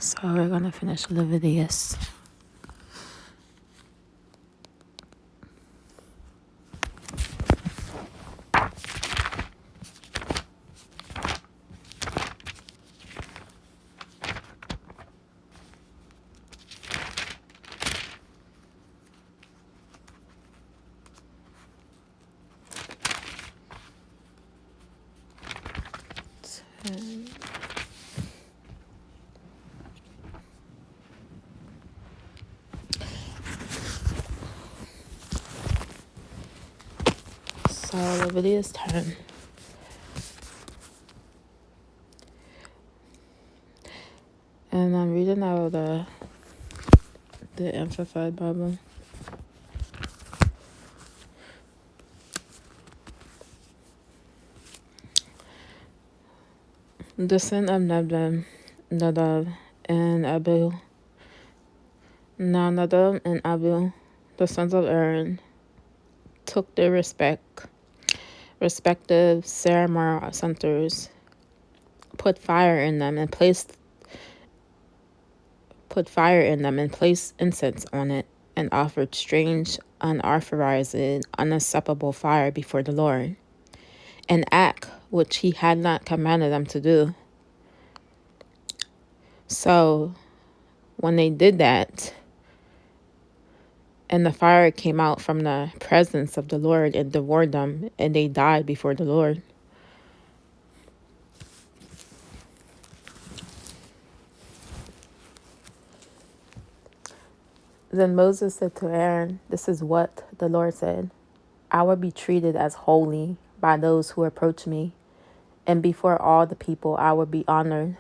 So we're going to finish Leviticus. So Leviticus 10. And I'm reading out of the Amplified Bible. The sin of Nadab and Abihu. Now Nadab and Abihu, the sons of Aaron, took their respective ceremonial centers, put fire in them and placed incense on it, and offered strange, unauthorized, unacceptable fire before the Lord, an act which he had not commanded them to do. So when they did that, and the fire came out from the presence of the Lord and devoured them, and they died before the Lord. Then Moses said to Aaron, "This is what the Lord said. I will be treated as holy by those who approach me, and before all the people I will be honored.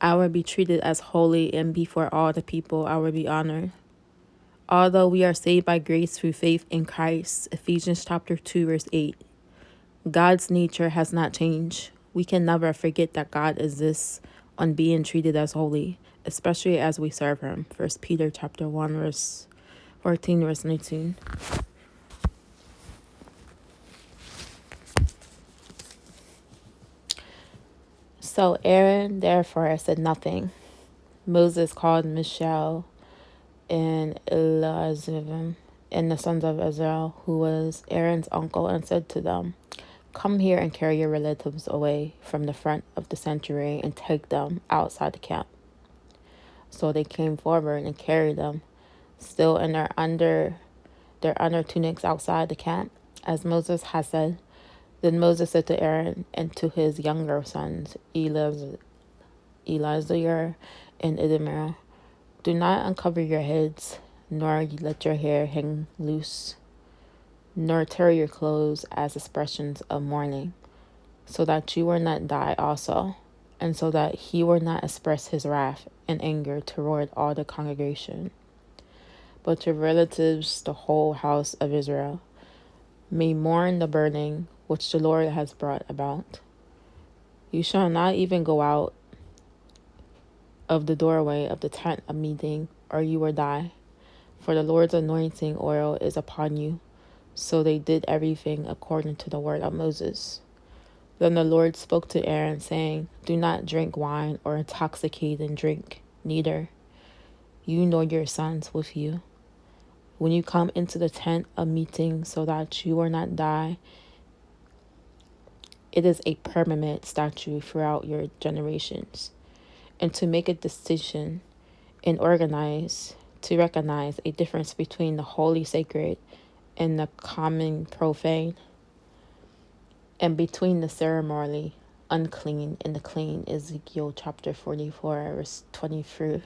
I will be treated as holy, and before all the people I will be honored. Although we are saved by grace through faith in Christ," Ephesians chapter 2, verse 8, "God's nature has not changed. We can never forget that God insists on being treated as holy, especially as we serve him." 1 Peter chapter 1, verse 14, verse 19. So Aaron therefore said nothing. Moses called Mishael and Eleazar and the sons of Israel, who was Aaron's uncle, and said to them, "Come here and carry your relatives away from the front of the sanctuary and take them outside the camp." So they came forward and carried them, still in their under tunics, outside the camp, as Moses had said. Then Moses said to Aaron and to his younger sons, Eleazar and Ithamar, "Do not uncover your heads, nor let your hair hang loose, nor tear your clothes as expressions of mourning, so that you will not die also, and so that he will not express his wrath and anger toward all the congregation. But your relatives, the whole house of Israel, may mourn the burning which the Lord has brought about. You shall not even go out of the doorway of the tent of meeting, or you will die, for the Lord's anointing oil is upon you." So they did everything according to the word of Moses. Then the Lord spoke to Aaron, saying, "Do not drink wine or intoxicating drink, neither you nor your sons with you, when you come into the tent of meeting, so that you will not die. It is a permanent statute throughout your generations." And to make a distinction and to recognize a difference between the holy sacred and the common profane, and between the ceremonially unclean and the clean. Ezekiel chapter 44, verse 23.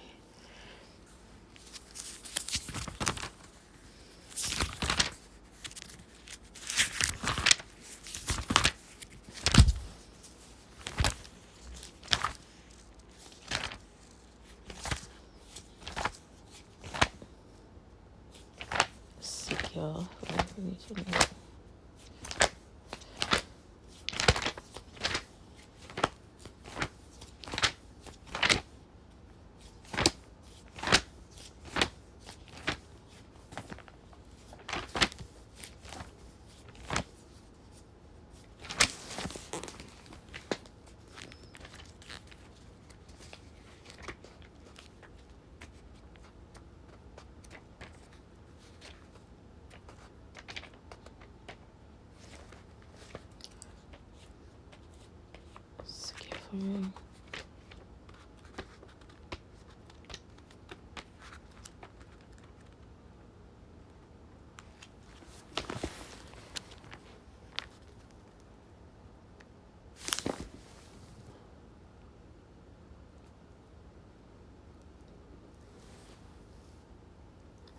Ezekiel.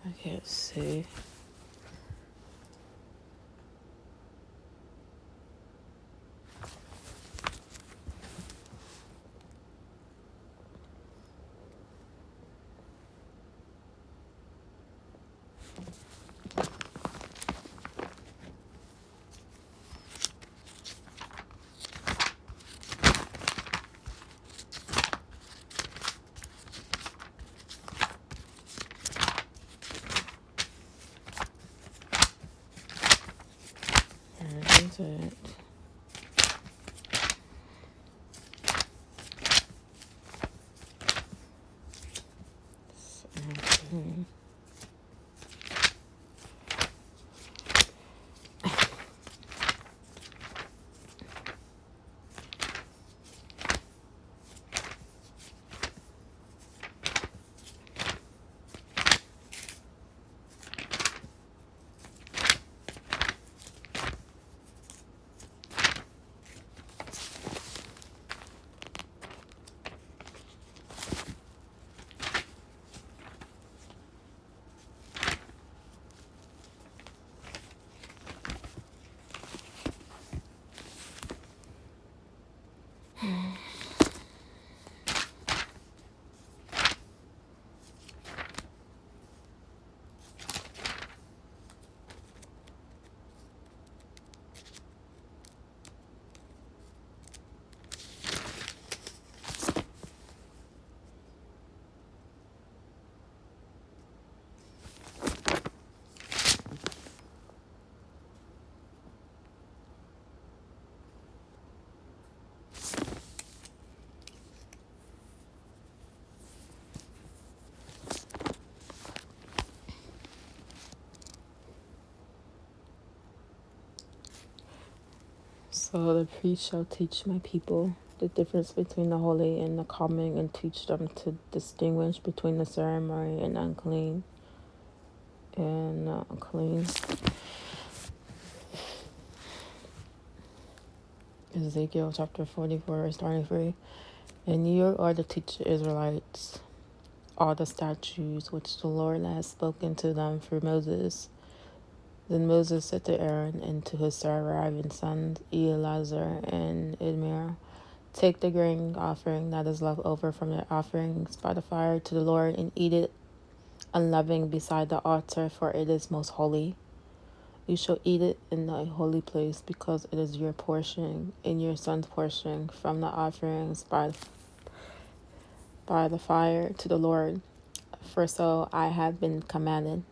I can't see. Where is it? Okay. So the priest shall teach my people the difference between the holy and the common, and teach them to distinguish between the ceremony and unclean and clean. Ezekiel chapter 44 verse 23. And you are to teach the Israelites all the statutes which the Lord has spoken to them through Moses. Then Moses said to Aaron and to his surviving sons Eleazar and Ithamar, take the grain offering that is left over from the offerings by the fire to the Lord, and eat it unleavened beside the altar, for it is most holy. You shall eat it in the holy place, because it is your portion and your son's portion from the offerings by the fire to the Lord. For so I have been commanded.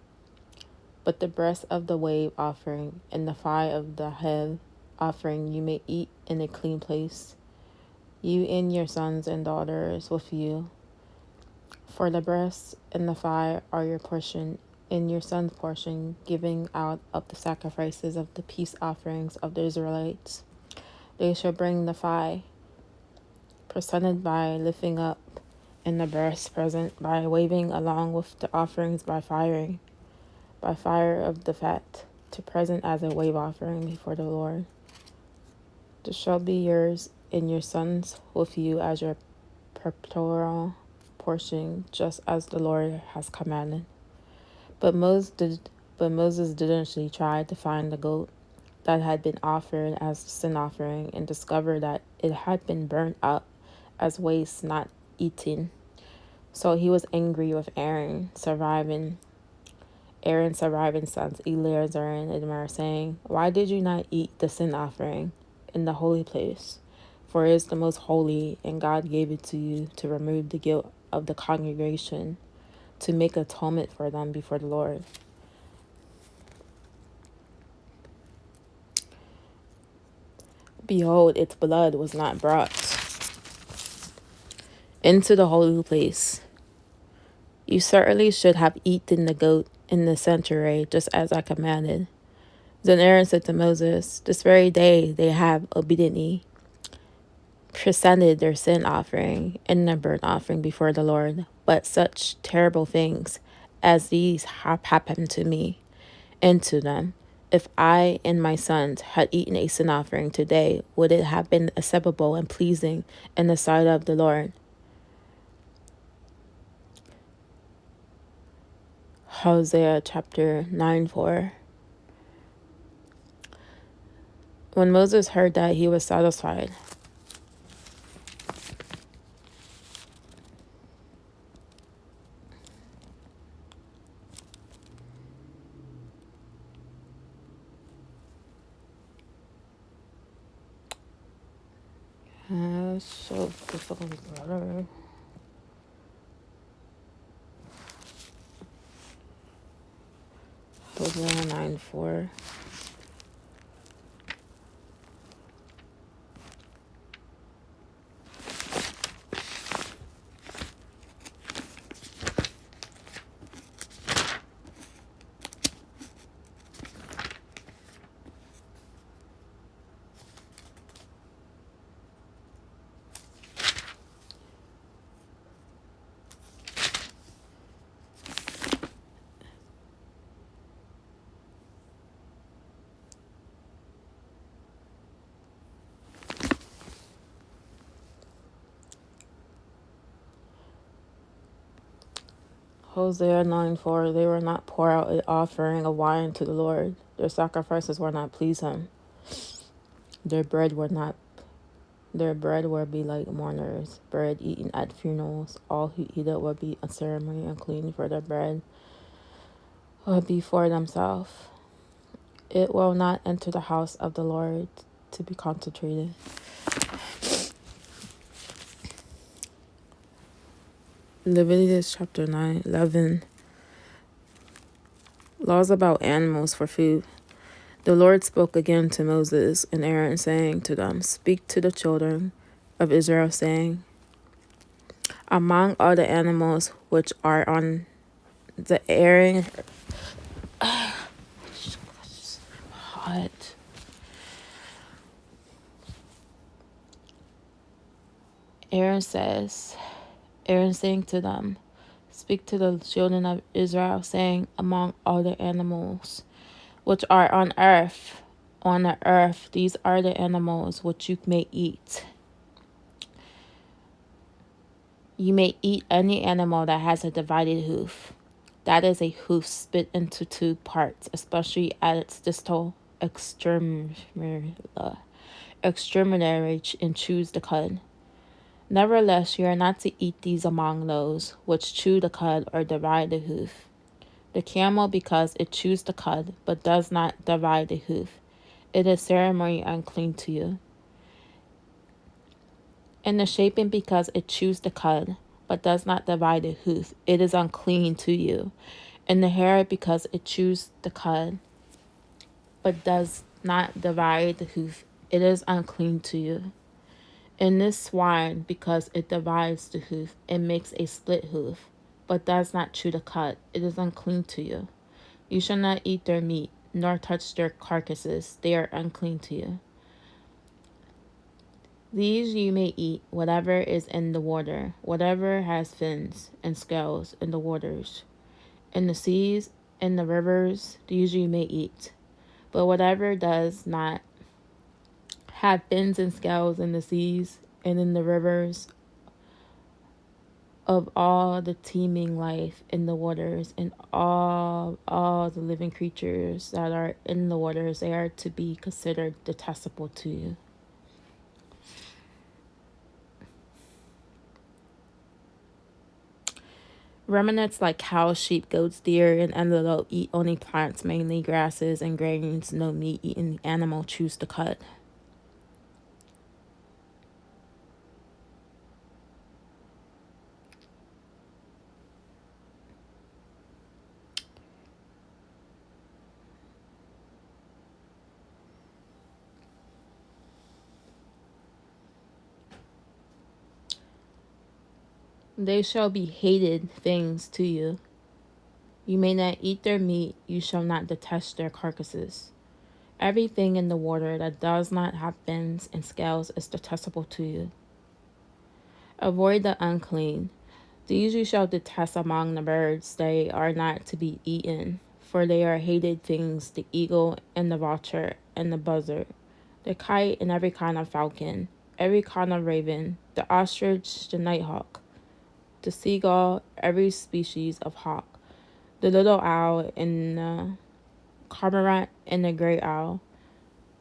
But the breast of the wave offering and the thigh of the head offering you may eat in a clean place, you and your sons and daughters with you. For the breast and the thigh are your portion, and your son's portion, giving out of the sacrifices of the peace offerings of the Israelites. They shall bring the thigh, presented by lifting up, and the breast present by waving along with the offerings by fire of the fat, to present as a wave offering before the Lord. This shall be yours and your sons with you as your perpetual portion, just as the Lord has commanded. But Moses diligently tried to find the goat that had been offered as a sin offering, and discovered that it had been burnt up as waste, not eaten. So he was angry with Aaron's surviving sons Eleazar and Ithamar, saying, why did you not eat the sin offering in the holy place? For it is the most holy, and God gave it to you to remove the guilt of the congregation, to make atonement for them before the Lord. Behold, its blood was not brought into the holy place. You certainly should have eaten the goat in the sanctuary, just as I commanded. Then Aaron said to Moses, this very day they have obediently presented their sin offering and their burnt offering before the Lord. But such terrible things as these have happened to me and to them. If I and my sons had eaten a sin offering today, would it have been acceptable and pleasing in the sight of the Lord? Hosea chapter 9:4. When Moses heard that, he was satisfied. So difficult letter. Hosea 9:4. Hosea 9:4. They were not pour out an offering of wine to the Lord. Their sacrifices were not please him. Their bread would be like mourners, bread eaten at funerals. All who eat it will be a ceremony unclean, for their bread will be for themselves. It will not enter the house of the Lord to be consecrated. Leviticus chapter 9:11. Laws about animals for food. The Lord spoke again to Moses and Aaron, saying to them, Speak to the children of Israel, saying, Among all the animals which are on the Aaron hot. Aaron saying to them, Speak to the children of Israel, saying, Among all the animals which are on the earth, these are the animals which you may eat. You may eat any animal that has a divided hoof. That is a hoof split into two parts, especially at its distal extremity, and chews the cud. Nevertheless, you are not to eat these among those which chew the cud or divide the hoof. The camel, because it chews the cud, but does not divide the hoof, it is ceremony unclean to you. And the shapen, because it chews the cud, but does not divide the hoof, it is unclean to you. And the hare, because it chews the cud, but does not divide the hoof, it is unclean to you. And this swine, because it divides the hoof and makes a split hoof, but does not chew the cud, it is unclean to you. You shall not eat their meat, nor touch their carcasses, they are unclean to you. These you may eat, whatever is in the water, whatever has fins and scales in the waters. In the seas, in the rivers, these you may eat. But whatever does not have fins and scales in the seas and in the rivers, of all the teeming life in the waters and all the living creatures that are in the waters, they are to be considered detestable to you. Ruminants like cows, sheep, goats, deer, and antelope eat only plants, mainly grasses and grains. No meat eating animal chews the cud. They shall be hated things to you. You may not eat their meat, you shall not detest their carcasses. Everything in the water that does not have fins and scales is detestable to you. Avoid the unclean. These you shall detest among the birds. They are not to be eaten, for they are hated things, the eagle and the vulture and the buzzard, the kite and every kind of falcon, every kind of raven, the ostrich, the nighthawk, the seagull, every species of hawk, the little owl and the cormorant and the gray owl,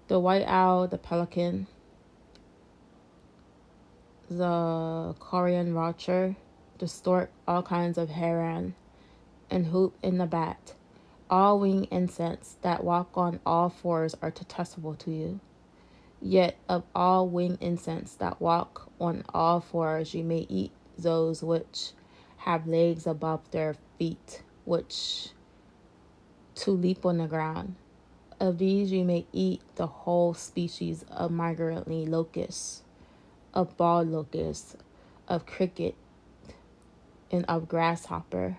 the white owl, the pelican, the Korean vulture, the stork, all kinds of heron, and hoop and the bat. All winged insects that walk on all fours are detestable to you. Yet of all winged insects that walk on all fours you may eat those which have legs above their feet, which to leap on the ground. Of these you may eat the whole species of migrantly locusts, of bald locust, of cricket, and of grasshopper.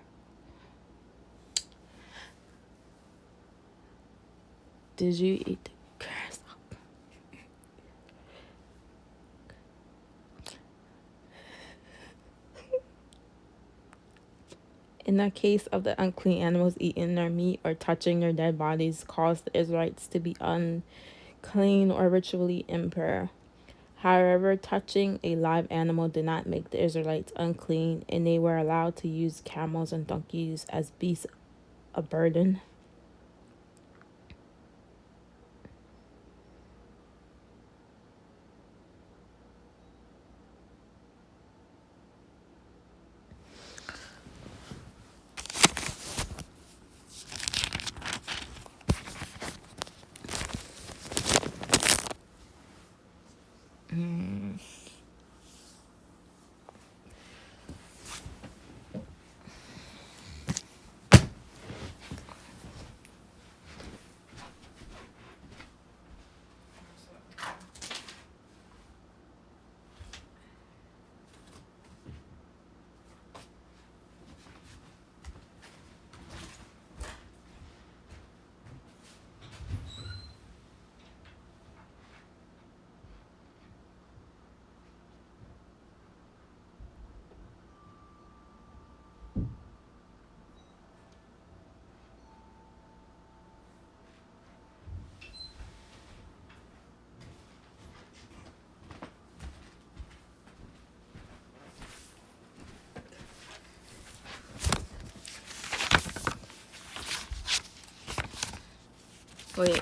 Did you eat the grasshopper? In the case of the unclean animals eating their meat or touching their dead bodies caused the Israelites to be unclean or ritually impure. However, touching a live animal did not make the Israelites unclean, and they were allowed to use camels and donkeys as beasts of burden. Wait.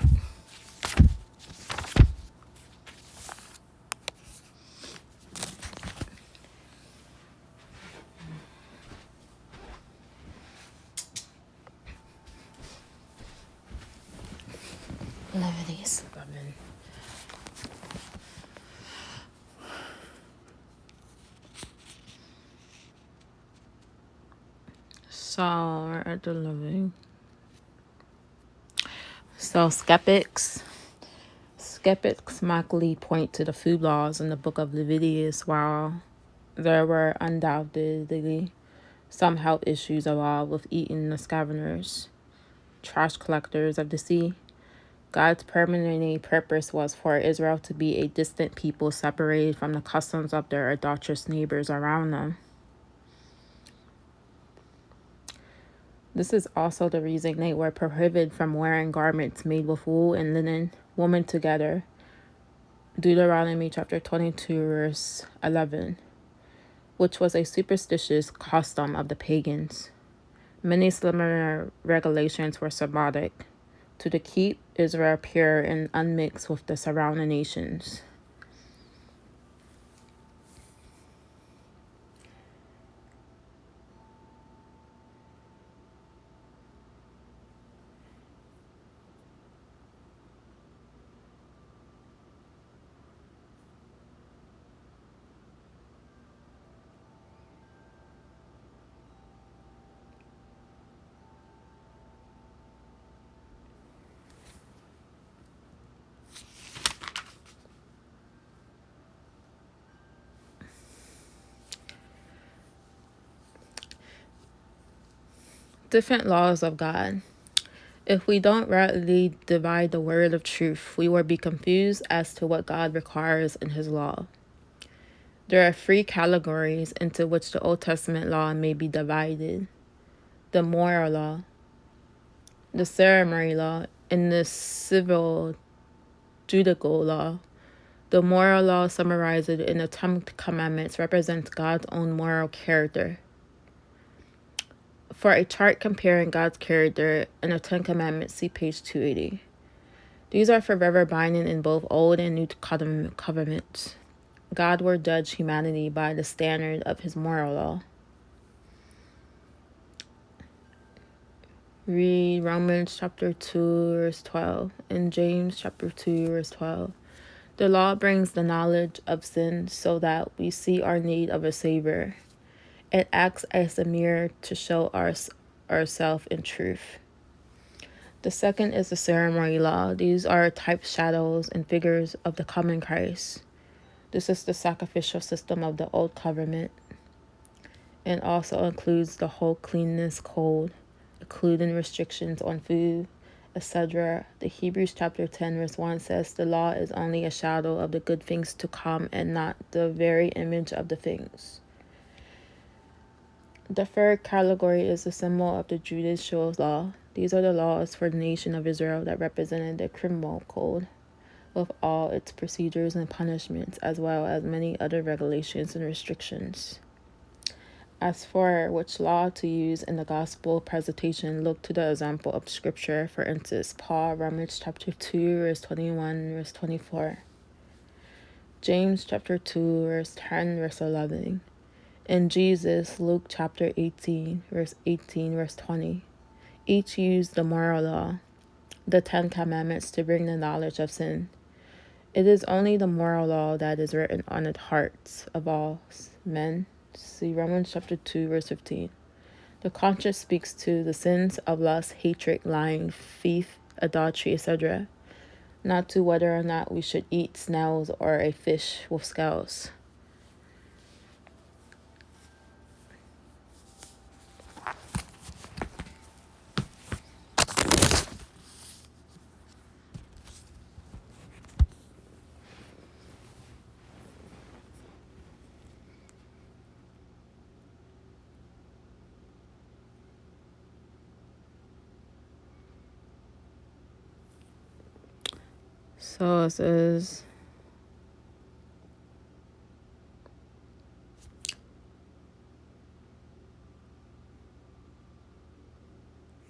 Leviticus 11. So we're at the living. So skeptics mockingly point to the food laws in the book of Leviticus, while there were undoubtedly some health issues involved with eating the scavengers, trash collectors of the sea. God's permanent purpose was for Israel to be a distant people separated from the customs of their idolatrous neighbors around them. This is also the reason they were prohibited from wearing garments made with wool and linen, woven together. Deuteronomy chapter 22, verse 11, which was a superstitious custom of the pagans. Many similar regulations were symbolic to keep Israel pure and unmixed with the surrounding nations. Different laws of God. If we don't rightly divide the word of truth, we will be confused as to what God requires in his law. There are three categories into which the Old Testament law may be divided: the moral law, the ceremony law, and the civil judicial law. The moral law, summarized in the Ten Commandments, represents God's own moral character. For a chart comparing God's character and the Ten Commandments, see page 280. These are forever binding in both Old and New Covenants. God will judge humanity by the standard of his moral law. Read Romans chapter 2, verse 12, and James chapter 2, verse 12. The law brings the knowledge of sin so that we see our need of a Savior. It acts as a mirror to show ourselves in truth. The second is the ceremony law. These are types, shadows, and figures of the coming Christ. This is the sacrificial system of the Old Covenant, and also includes the whole cleanness code, including restrictions on food, etc. The Hebrews chapter 10 verse 1 says the law is only a shadow of the good things to come and not the very image of the things. The third category is the symbol of the judicial law. These are the laws for the nation of Israel that represented the criminal code, with all its procedures and punishments, as well as many other regulations and restrictions. As for which law to use in the gospel presentation, look to the example of scripture. For instance, Paul, Romans chapter 2, verse 21, verse 24. James chapter 2, verse 10, verse 11. And Jesus, Luke chapter 18, verse 18, verse 20. Each used the moral law, the Ten Commandments, to bring the knowledge of sin. It is only the moral law that is written on the hearts of all men. See Romans chapter 2, verse 15. The conscience speaks to the sins of lust, hatred, lying, thief, adultery, etc., not to whether or not we should eat snails or a fish with scales. So it says,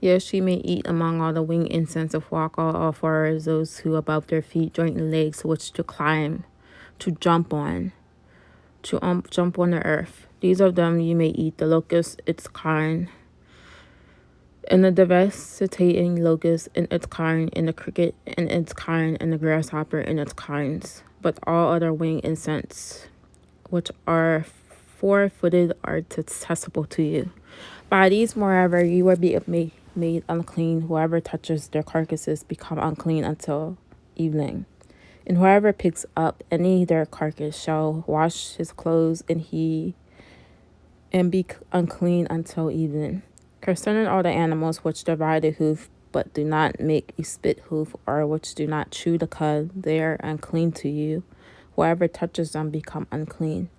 yes, she may eat among all the winged incense of walk all far as those who above their feet joint and legs, which to climb, to jump on the earth. These of them you may eat: the locust, its kind, and the devastating locust in its kind, and the cricket in its kind, and the grasshopper in its kinds. But all other winged insects, which are four-footed, are detestable to you. By these, moreover, you will be made unclean. Whoever touches their carcasses become unclean until evening. And whoever picks up any their carcass shall wash his clothes, and be unclean until evening. Concerning all the animals which divide the hoof, but do not make a spit hoof, or which do not chew the cud, they are unclean to you. Whoever touches them become unclean.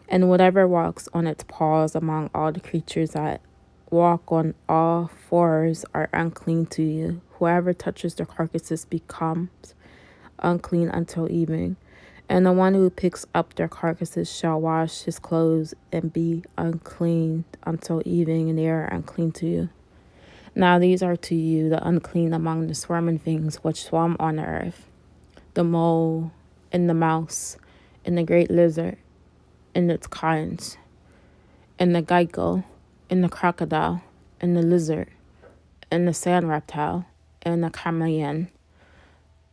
And whatever walks on its paws among all the creatures that walk on all fours are unclean to you. Whoever touches their carcasses becomes unclean until evening. And the one who picks up their carcasses shall wash his clothes and be unclean until evening, and they are unclean to you. Now these are to you the unclean among the swarming things which swarm on the earth: the mole, and the mouse, and the great lizard, and its kinds, and the gecko, and the crocodile, and the lizard, and the sand reptile, and the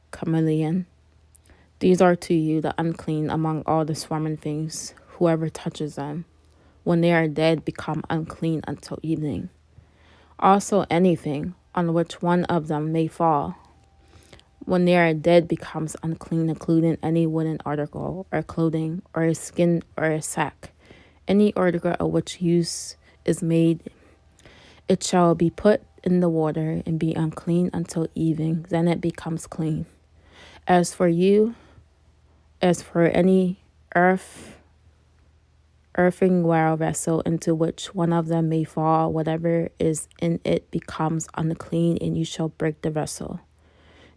chameleon. These are to you the unclean among all the swarming things. Whoever touches them, when they are dead, become unclean until evening. Also anything on which one of them may fall, when they are dead, becomes unclean, including any wooden article, or clothing, or a skin, or a sack. Any article of which use is made, it shall be put in the water and be unclean until evening, then it becomes clean. As for any earth earthenware vessel into which one of them may fall, whatever is in it becomes unclean, and you shall break the vessel.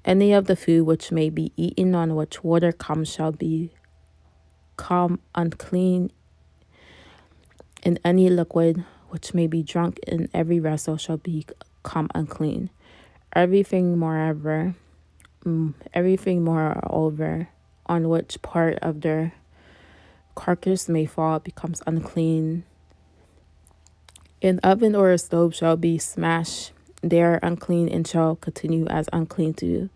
Any of the food which may be eaten on which water comes shall become unclean, and any liquid which may be drunk in every vessel shall become unclean. Everything moreover, on which part of their carcass may fall becomes unclean. An oven or a stove shall be smashed. They are unclean and shall continue as unclean to you.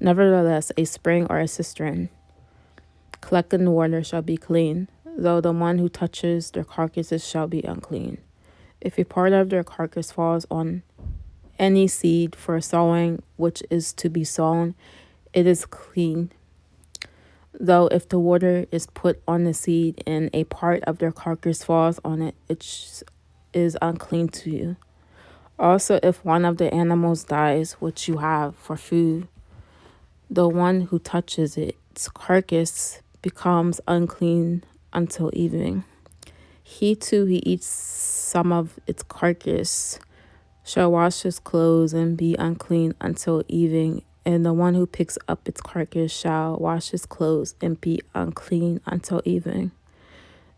Nevertheless, a spring or a cistern collecting water shall be clean, though the one who touches their carcasses shall be unclean. If a part of their carcass falls on any seed for sowing which is to be sown, it is clean. Though if the water is put on the seed and a part of their carcass falls on it, it is unclean to you. Also, if one of the animals dies, which you have for food, the one who touches its carcass becomes unclean until evening. He eats some of its carcass shall wash his clothes and be unclean until evening, and the one who picks up its carcass shall wash his clothes and be unclean until evening.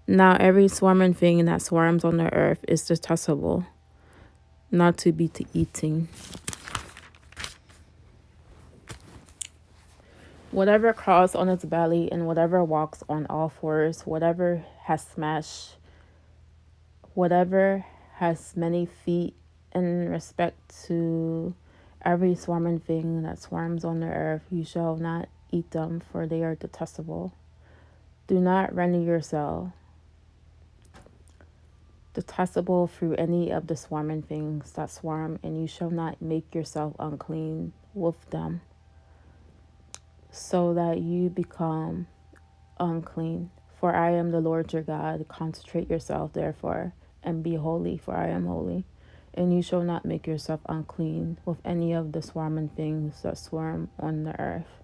Now every swarming thing that swarms on the earth is detestable, not to be eaten. Whatever crawls on its belly and whatever walks on all fours, whatever has many feet, in respect to every swarming thing that swarms on the earth, you shall not eat them, for they are detestable. Do not render yourself detestable through any of the swarming things that swarm, and you shall not make yourself unclean with them, so that you become unclean. For I am the Lord your God. Consecrate yourself, therefore, and be holy, for I am holy. And you shall not make yourself unclean with any of the swarming things that swarm on the earth.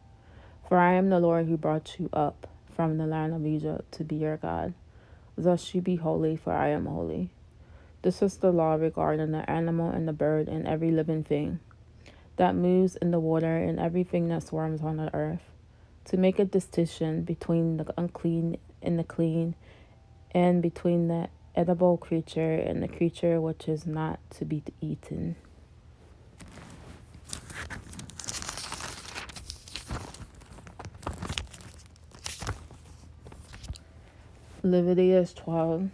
For I am the Lord who brought you up from the land of Egypt to be your God. Thus you be holy, for I am holy. This is the law regarding the animal and the bird and every living thing that moves in the water and everything that swarms on the earth, to make a distinction between the unclean and the clean, and between the edible creature and the creature which is not to be eaten. Leviticus 12.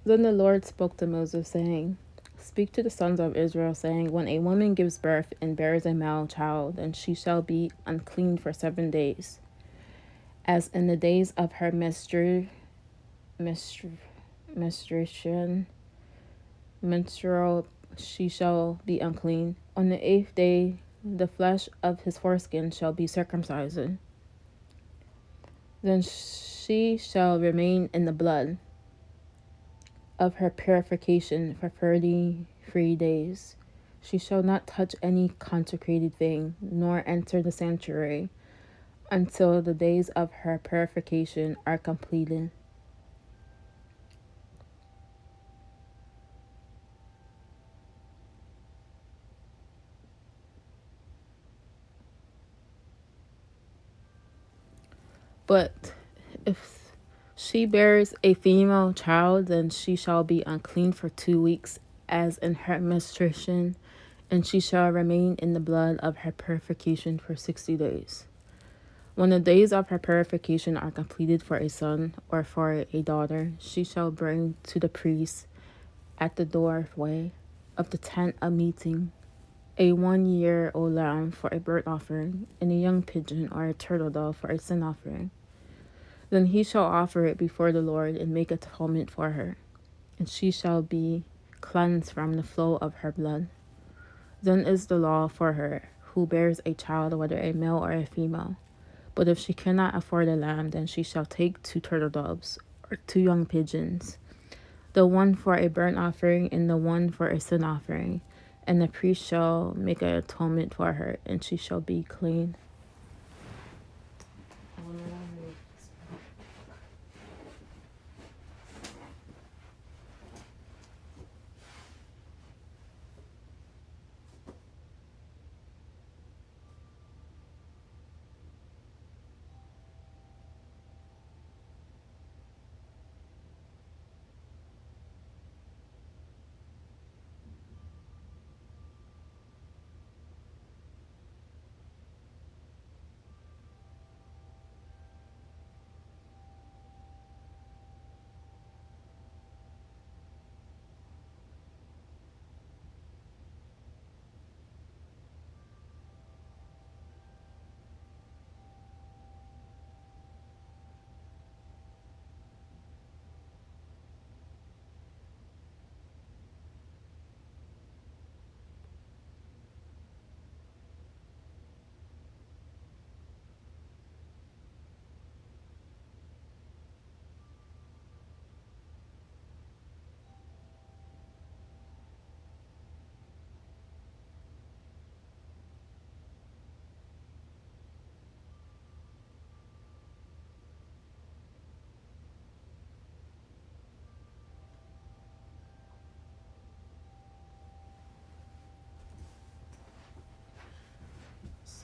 Then the Lord spoke to Moses, saying, Speak to the sons of Israel, saying, When a woman gives birth and bears a male child, then she shall be unclean for 7 days. As in the days of her menstrual, she shall be unclean. On the 8th day, the flesh of his foreskin shall be circumcised. Then she shall remain in the blood of her purification for 33 days. She shall not touch any consecrated thing, nor enter the sanctuary, until the days of her purification are completed. But if she bears a female child, then she shall be unclean for 2 weeks, as in her menstruation, and she shall remain in the blood of her purification for 60 days. When the days of her purification are completed for a son or for a daughter, she shall bring to the priest at the doorway of the tent of meeting a 1-year-old lamb for a burnt offering, and a young pigeon or a turtle dove for a sin offering. Then he shall offer it before the Lord and make atonement for her, and she shall be cleansed from the flow of her blood. Then is the law for her who bears a child, whether a male or a female. But if she cannot afford a lamb, then she shall take 2 turtle doves or 2 young pigeons, the one for a burnt offering and the one for a sin offering. And the priest shall make an atonement for her, and she shall be clean.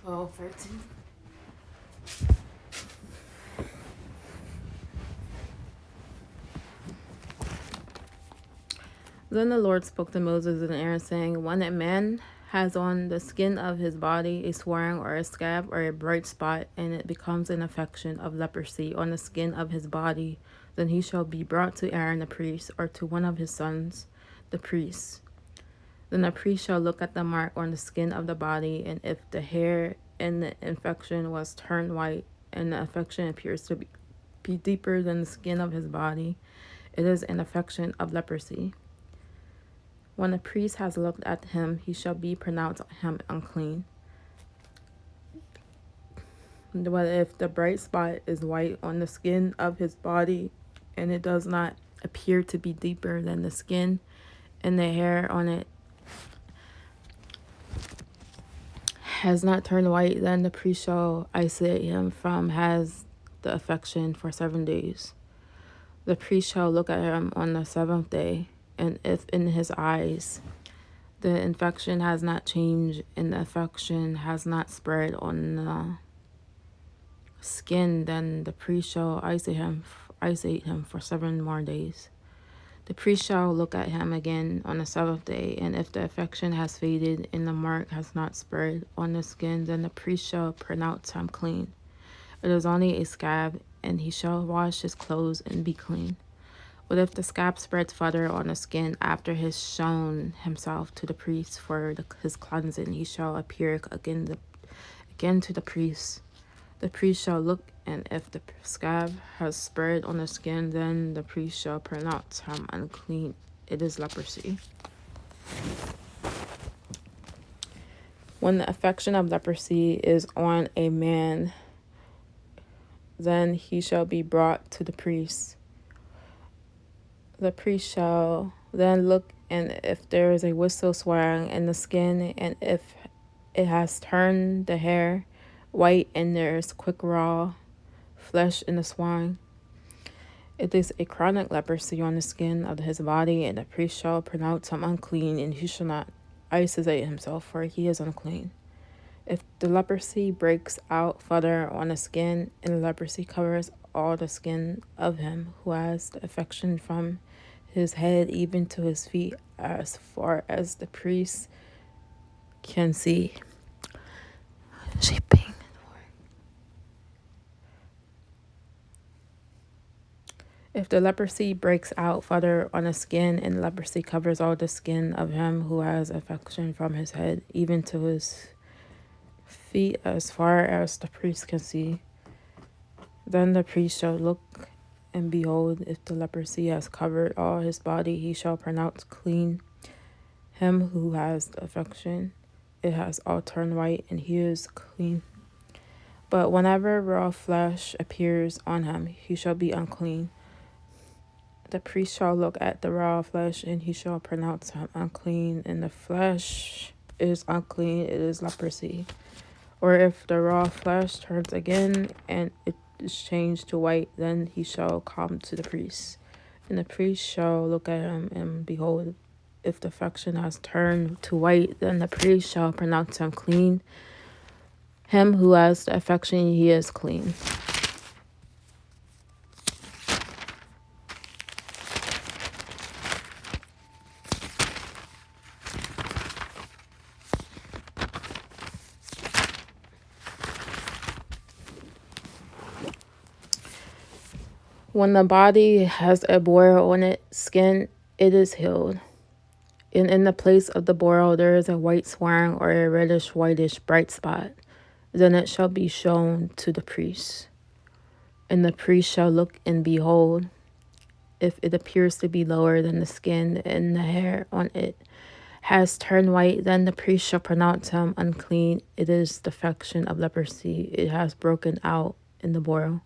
So 13. Then the Lord spoke to Moses and Aaron, saying, when a man has on the skin of his body a swaring or a scab or a bright spot, and it becomes an affection of leprosy on the skin of his body, then he shall be brought to Aaron the priest, or to one of his sons, the priests. Then the priest shall look at the mark on the skin of the body, and if the hair in the infection was turned white, and the affection appears to be deeper than the skin of his body, it is an affection of leprosy. When the priest has looked at him, he shall be pronounced him unclean. But if the bright spot is white on the skin of his body, and it does not appear to be deeper than the skin, and the hair on it has not turned white, then the priest shall isolate him from has the affection for 7 days. The priest shall look at him on the 7th day, and if in his eyes the infection has not changed and the affection has not spread on the skin, then the priest shall isolate him for 7 more days. The priest shall look at him again on the 7th day, and if the affection has faded and the mark has not spread on the skin, then the priest shall pronounce him clean. It is only a scab, and he shall wash his clothes and be clean. But if the scab spreads further on the skin after he has shown himself to the priest for his cleansing, he shall appear again to the priest. The priest shall look, and if the scab has spread on the skin, then the priest shall pronounce him unclean. It is leprosy. When the affection of leprosy is on a man, then he shall be brought to the priest. The priest shall then look, and if there is a whistle swelling in the skin, and if it has turned the hair white and there is quick raw flesh in the swine, it is a chronic leprosy on the skin of his body, and the priest shall pronounce him unclean, and he shall not isolate himself, for he is unclean. If the leprosy breaks out further on the skin, and the leprosy covers all the skin of him who has the affection from his head even to his feet, as far as the priest can see. Shaping. If the leprosy breaks out further on the skin, and leprosy covers all the skin of him who has affection from his head even to his feet, as far as the priest can see, then the priest shall look, and behold, if the leprosy has covered all his body, he shall pronounce clean him who has the affection. It has all turned white, and he is clean. But whenever raw flesh appears on him, he shall be unclean. The priest shall look at the raw flesh, and he shall pronounce him unclean, and the flesh is unclean, it is leprosy. Or if the raw flesh turns again, and it is changed to white, then he shall come to the priest. And the priest shall look at him, and behold, if the affection has turned to white, then the priest shall pronounce him clean. Him who has the affection, he is clean. When the body has a boil on its skin, it is healed. And in the place of the boil there is a white swelling or a reddish whitish bright spot. Then it shall be shown to the priest. And the priest shall look, and behold, if it appears to be lower than the skin, and the hair on it has turned white, then the priest shall pronounce him unclean. It is the affection of leprosy. It has broken out in the boil.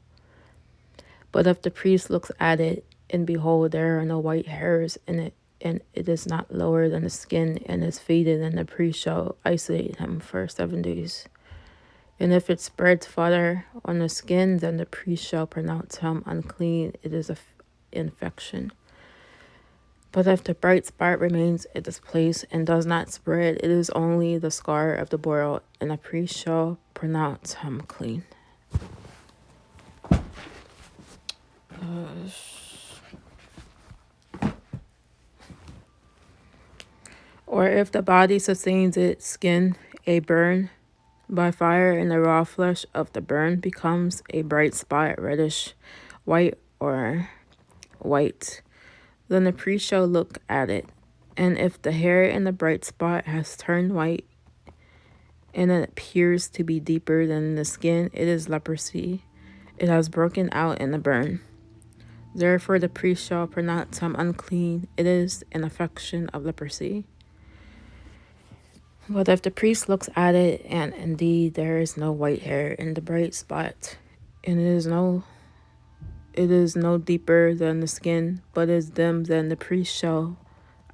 But if the priest looks at it, and behold, there are no white hairs in it, and it is not lower than the skin, and is faded, then the priest shall isolate him for 7 days. And if it spreads further on the skin, then the priest shall pronounce him unclean. It is an infection. But if the bright spot remains at this place and does not spread, it is only the scar of the boil, and the priest shall pronounce him clean. Or if the body sustains its skin a burn by fire, and the raw flesh of the burn becomes a bright spot, reddish, white, or white, then the priest shall look at it. And if the hair in the bright spot has turned white, and it appears to be deeper than the skin, it is leprosy. It has broken out in the burn. Therefore the priest shall pronounce him unclean. It is an affection of leprosy. But if the priest looks at it, and indeed there is no white hair in the bright spot, and it is no deeper than the skin, but is dim, then the priest shall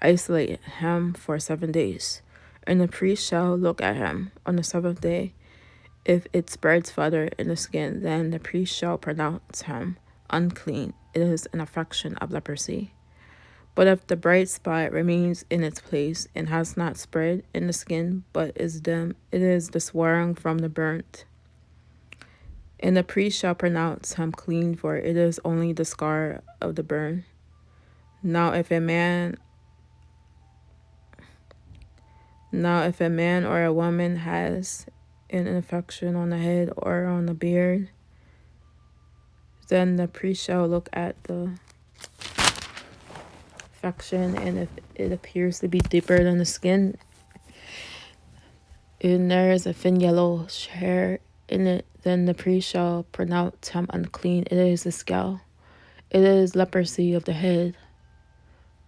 isolate him for 7 days. And the priest shall look at him on the 7th day. If it spreads further in the skin, then the priest shall pronounce him unclean. It is an affection of leprosy. But if the bright spot remains in its place and has not spread in the skin, but is dim, it is the swelling from the burnt. And the priest shall pronounce him clean, for it is only the scar of the burn. Now if a man or a woman has an infection on the head or on the beard, then the priest shall look at the infection, and if it appears to be deeper than the skin, and there is a thin yellowish hair in it, then the priest shall pronounce him unclean. It is the scale. It is leprosy of the head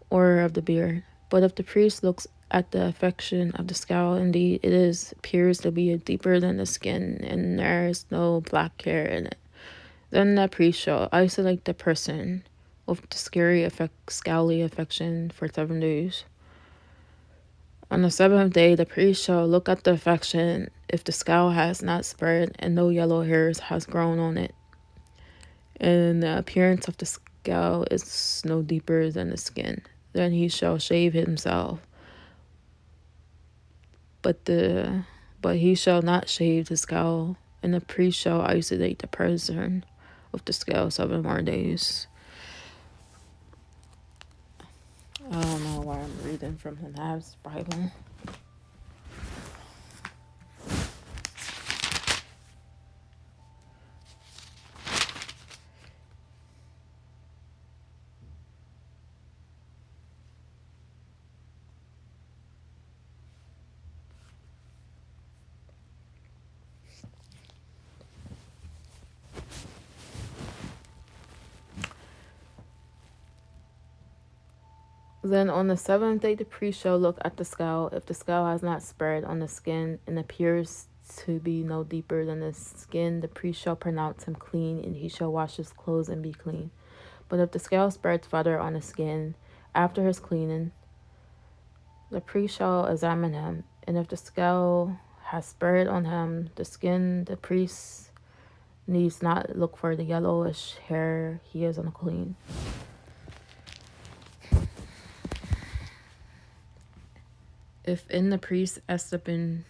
or of the beard. But if the priest looks at the affection of the scale, indeed it appears to be deeper than the skin, and there is no black hair in it, then the priest shall isolate the person with the scaly affection for 7 days. On the 7th day, the priest shall look at the affection. If the scale has not spread and no yellow hairs has grown on it, and the appearance of the scale is no deeper than the skin, then he shall shave himself. But he shall not shave the scale, and the priest shall isolate the person with the scale 7 more days. I don't know why I'm reading from the Nav's Bible. Then on the 7th day the priest shall look at the scale. If the scale has not spread on the skin and appears to be no deeper than the skin, the priest shall pronounce him clean, and he shall wash his clothes and be clean. But if the scale spreads further on the skin after his cleaning, the priest shall examine him, and if the scale has spread on him, the skin, the priest Needs not look for the yellowish hair. He is unclean. If in the priest's estimation,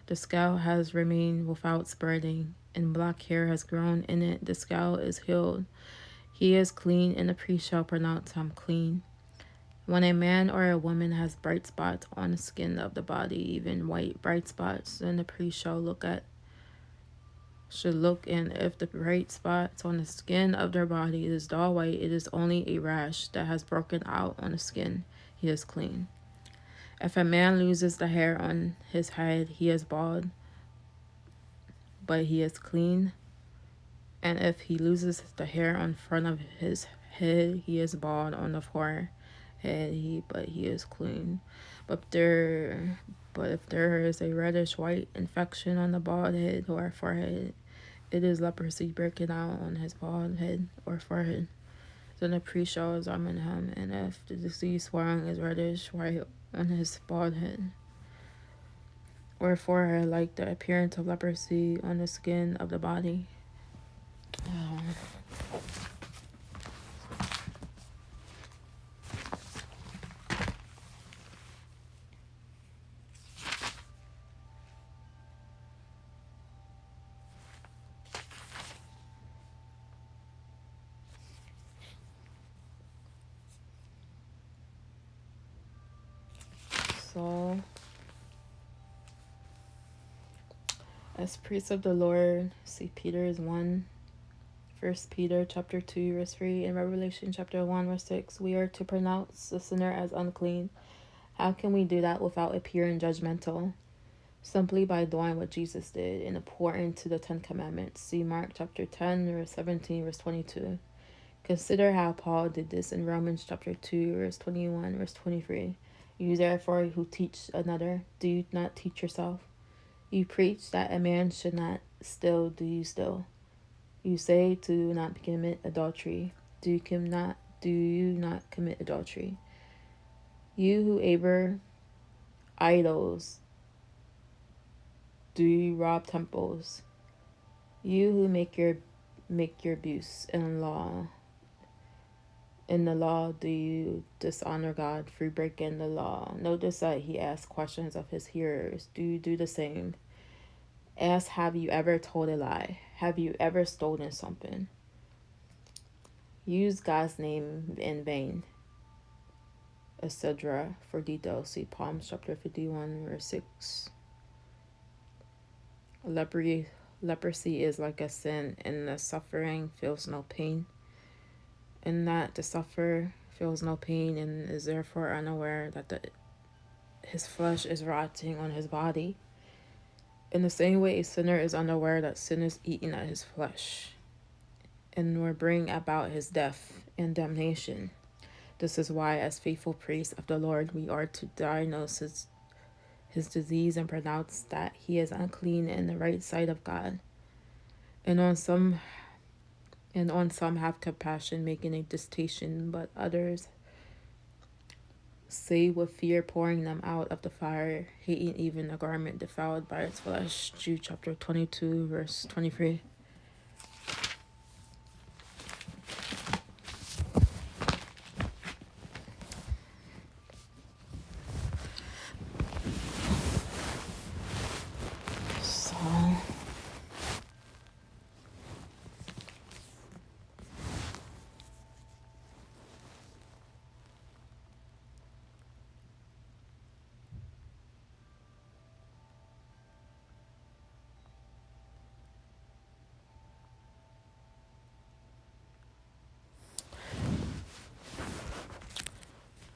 the scalp has remained without spreading, and black hair has grown in it, the scalp is healed. He is clean, and the priest shall pronounce him clean. When a man or a woman has bright spots on the skin of the body, even white bright spots, then the priest should look, and if the bright spots on the skin of their body is dull white, it is only a rash that has broken out on the skin. He is clean. If a man loses the hair on his head, he is bald, but he is clean. And if he loses the hair on front of his head, he is bald on the forehead, but he is clean. But if there is a reddish white infection on the bald head or forehead, it is leprosy breaking out on his bald head or forehead. Then the priest shall examine him, and if the disease swelling is reddish white on his bald head or forehead, like the appearance of leprosy on the skin of the body. So, as priests of the Lord, see Peter's 1, 1 Peter chapter 2 verse 3, and Revelation chapter 1 verse 6, we are to pronounce the sinner as unclean. How can we do that without appearing judgmental? Simply by doing what Jesus did and according to the 10 Commandments. See Mark chapter 10 verse 17 verse 22. Consider how Paul did this in Romans chapter 2 verse 21 verse 23. You therefore who teach another, do you not teach yourself? You preach that a man should not steal, do you steal? You say to not commit adultery, do you not commit adultery? You who abhor idols, do you rob temples? You who make your abuse in the law, do you dishonor God through breaking the law? Notice that he asked questions of his hearers. Do you do the same? Ask, have you ever told a lie? Have you ever stolen something? Use God's name in vain. Etc. For details, see Psalms chapter 51 verse 6. Leprosy is like a sin, and the suffering feels no pain. And that the sufferer feels no pain and is therefore unaware that his flesh is rotting on his body. In the same way, a sinner is unaware that sin is eating at his flesh and will bring about his death and damnation. This is why, as faithful priests of the Lord, we are to diagnose his disease and pronounce that he is unclean in the right sight of God. And on some have compassion, making a distinction, but others say with fear, pouring them out of the fire, hating even a garment defiled by its flesh. Jude chapter 22 verse 23.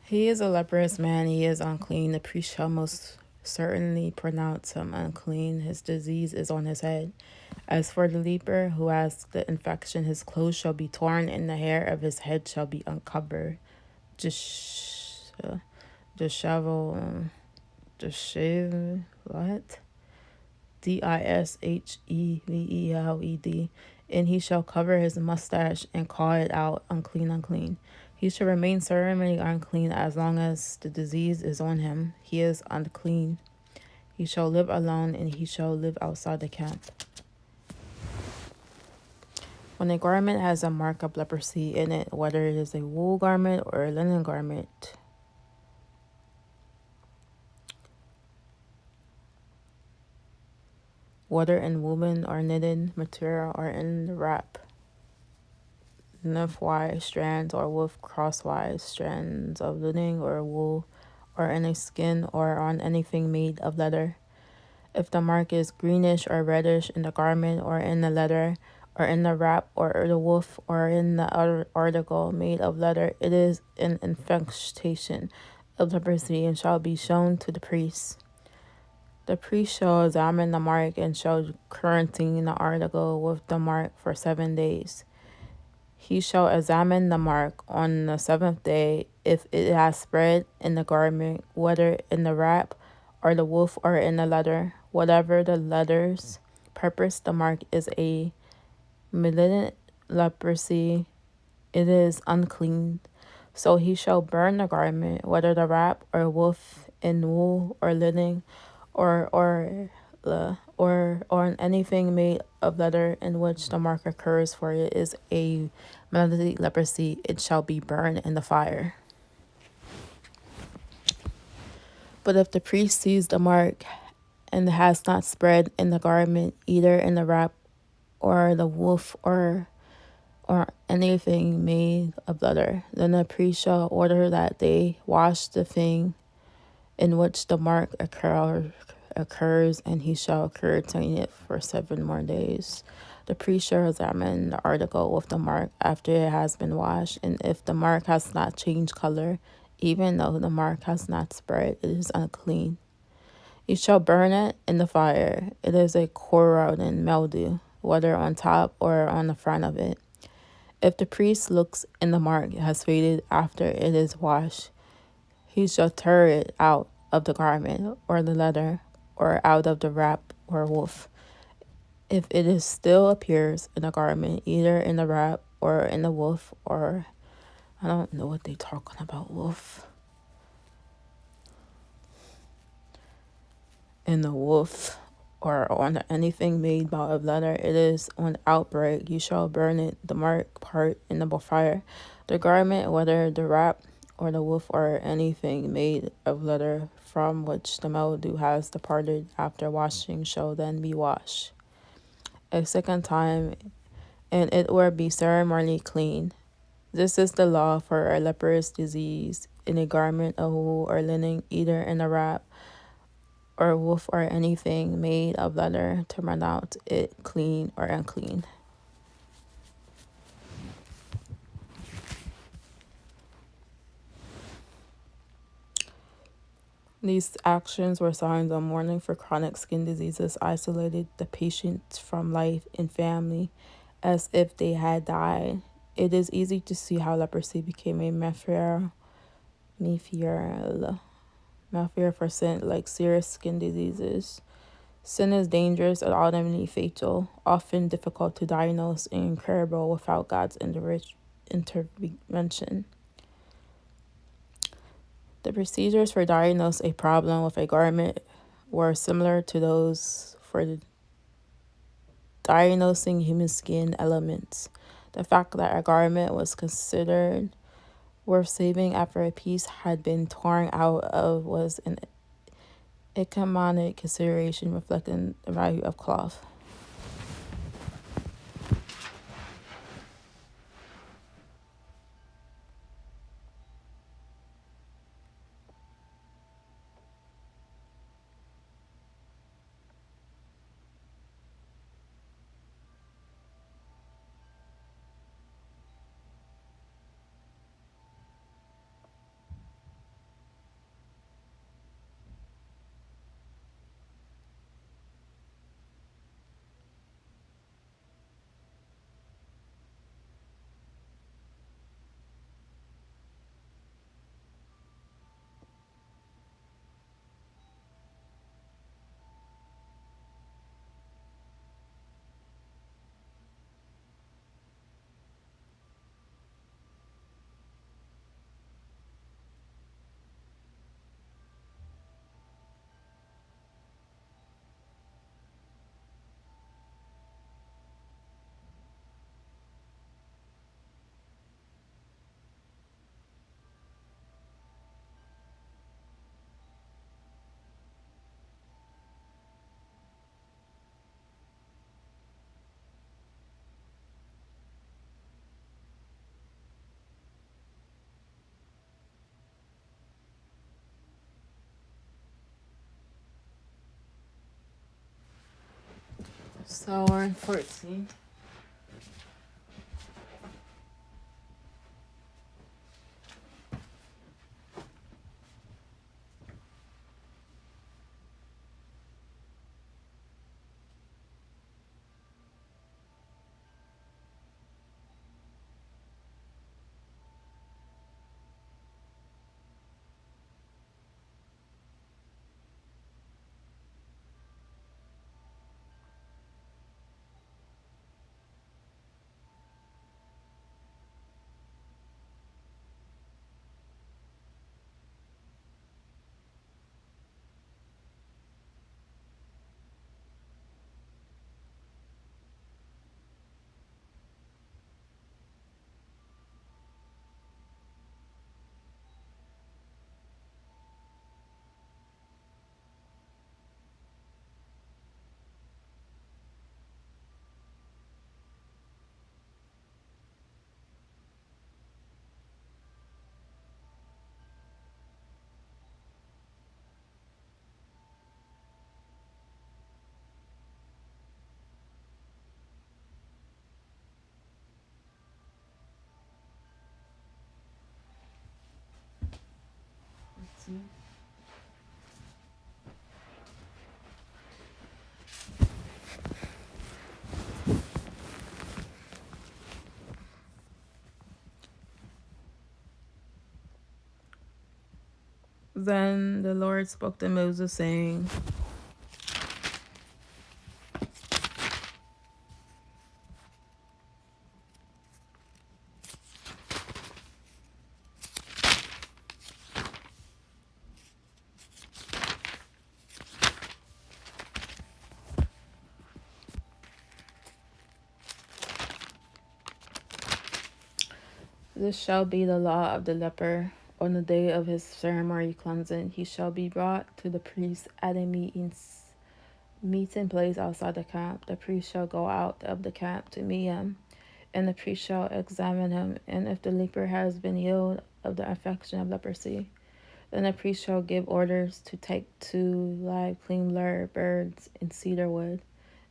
He is a leprous man, he is unclean. The priest shall most certainly pronounce him unclean. His disease is on his head. As for the leper who has the infection, his clothes shall be torn, and the hair of his head shall be uncovered. Disheveled, what? Disheveled. And he shall cover his mustache and call it out, unclean, unclean. He shall remain ceremonially unclean as long as the disease is on him. He is unclean. He shall live alone, and he shall live outside the camp. When a garment has a mark of leprosy in it, whether it is a wool garment or a linen garment, whether in woven or knitted material or in wrap, lengthwise strands or with crosswise strands of linen or wool, or in a skin or on anything made of leather. If the mark is greenish or reddish in the garment or in the leather or in the wrap or the woof or in the other article made of leather, it is an infestation of leprosy and shall be shown to the priest. The priest shall examine the mark and shall quarantine the article with the mark for 7 days. He shall examine the mark on the 7th day. If it has spread in the garment, whether in the wrap or the woof or in the leather, whatever the letter's purpose, the mark is a malignant leprosy, it is unclean. So he shall burn the garment, whether the wrap or woof in wool or linen, or on anything made of leather in which the mark occurs, for it is a malignant leprosy. It shall be burned in the fire. But if the priest sees the mark and has not spread in the garment, either in the wrap or the woof or anything made of leather, then the priest shall order that they wash the thing in which the mark occurs, and he shall quarantine it for 7 more days. The priest shall examine the article with the mark after it has been washed, and if the mark has not changed color, even though the mark has not spread, it is unclean. You shall burn it in the fire. It is a corroding mildew, whether on top or on the front of it. If the priest looks and the mark has faded after it is washed, he shall tear it out of the garment or the leather or out of the wrap or woof. If it is still appears in the garment, either in the wrap or in the woof, or I don't know what they talking about, woof. In the woof or on anything made out of leather, it is on outbreak. You shall burn it, the mark part, in the fire. The garment, whether the wrap or the woof or anything made of leather from which the mildew has departed after washing, shall then be washed a second time, and it will be ceremonially clean. This is the law for a leprous disease in a garment of wool or linen, either in a wrap or woof or anything made of leather, to pronounce it clean or unclean. These actions were signs of mourning for chronic skin diseases, isolated the patients from life and family as if they had died. It is easy to see how leprosy became a metaphor for sin, like serious skin diseases. Sin is dangerous and ultimately fatal, often difficult to diagnose and incurable without God's intervention. The procedures for diagnosing a problem with a garment were similar to those for diagnosing human skin elements. The fact that a garment was considered worth saving after a piece had been torn out of was an economic consideration, reflecting the value of cloth. So we're in 14. Then the Lord spoke to Moses, saying, this shall be the law of the leper. On the day of his ceremony cleansing, he shall be brought to the priest at a meeting place outside the camp. The priest shall go out of the camp to meet him, and the priest shall examine him. And if the leper has been healed of the infection of leprosy, then the priest shall give orders to take 2 live clean birds in cedar wood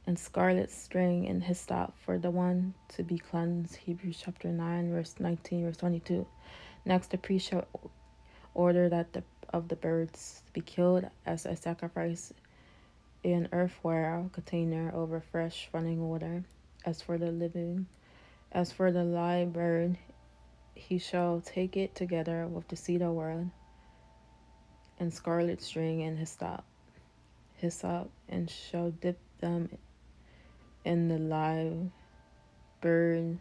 and scarlet string and hyssop for the one to be cleansed. Hebrews chapter 9, verse 19, verse 22. Next, the priest shall order that of the birds be killed as a sacrifice in an earthenware container over fresh running water. As for the live bird, he shall take it together with the cedar wood and scarlet string and hyssop, and shall dip them in the live bird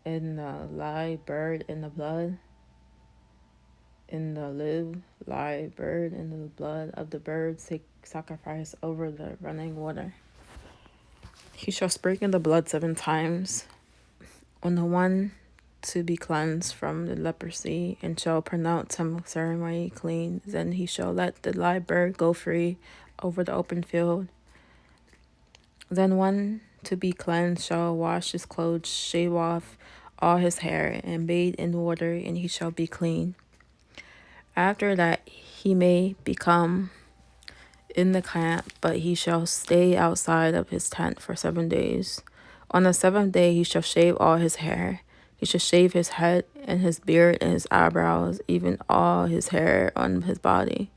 in the blood, in the live bird in the blood of the bird sacrifice over the running water. He shall sprinkle the blood 7 times on the one to be cleansed from the leprosy, and shall pronounce him ceremony clean. Then he shall let the live bird go free over the open field. Then one to be cleansed shall wash his clothes, shave off all his hair, and bathe in water, and he shall be clean. After that he may become in the camp, but he shall stay outside of his tent for 7 days. On the 7th day he shall shave all his hair. He shall shave his head and his beard and his eyebrows, even all his hair on his body.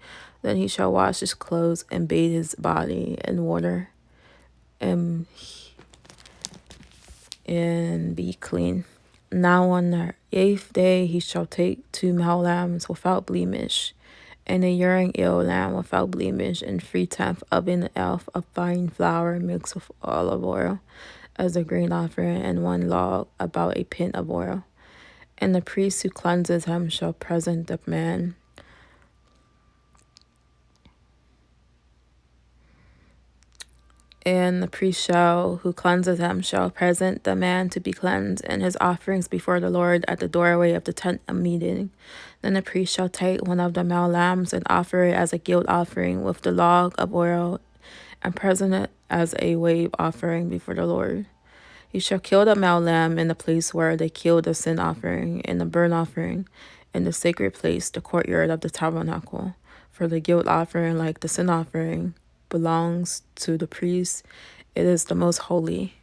Then he shall wash his clothes and bathe his body in water and be clean. Now on the 8th day he shall take 2 male lambs without blemish, and a yearling lamb without blemish, and 3/10 of an ephah of fine flour mixed with olive oil as a grain offering, and 1 log, about a pint of oil. And the priest who cleanses him shall present the man. And the priest who cleanses him shall present the man to be cleansed and his offerings before the Lord at the doorway of the tent of meeting. Then the priest shall take 1 of the male lambs and offer it as a guilt offering with the log of oil, and present it as a wave offering before the Lord. He shall kill the male lamb in the place where they killed the sin offering and the burnt offering, in the sacred place, the courtyard of the tabernacle. For the guilt offering, like the sin offering, belongs to the priest, It is the most holy.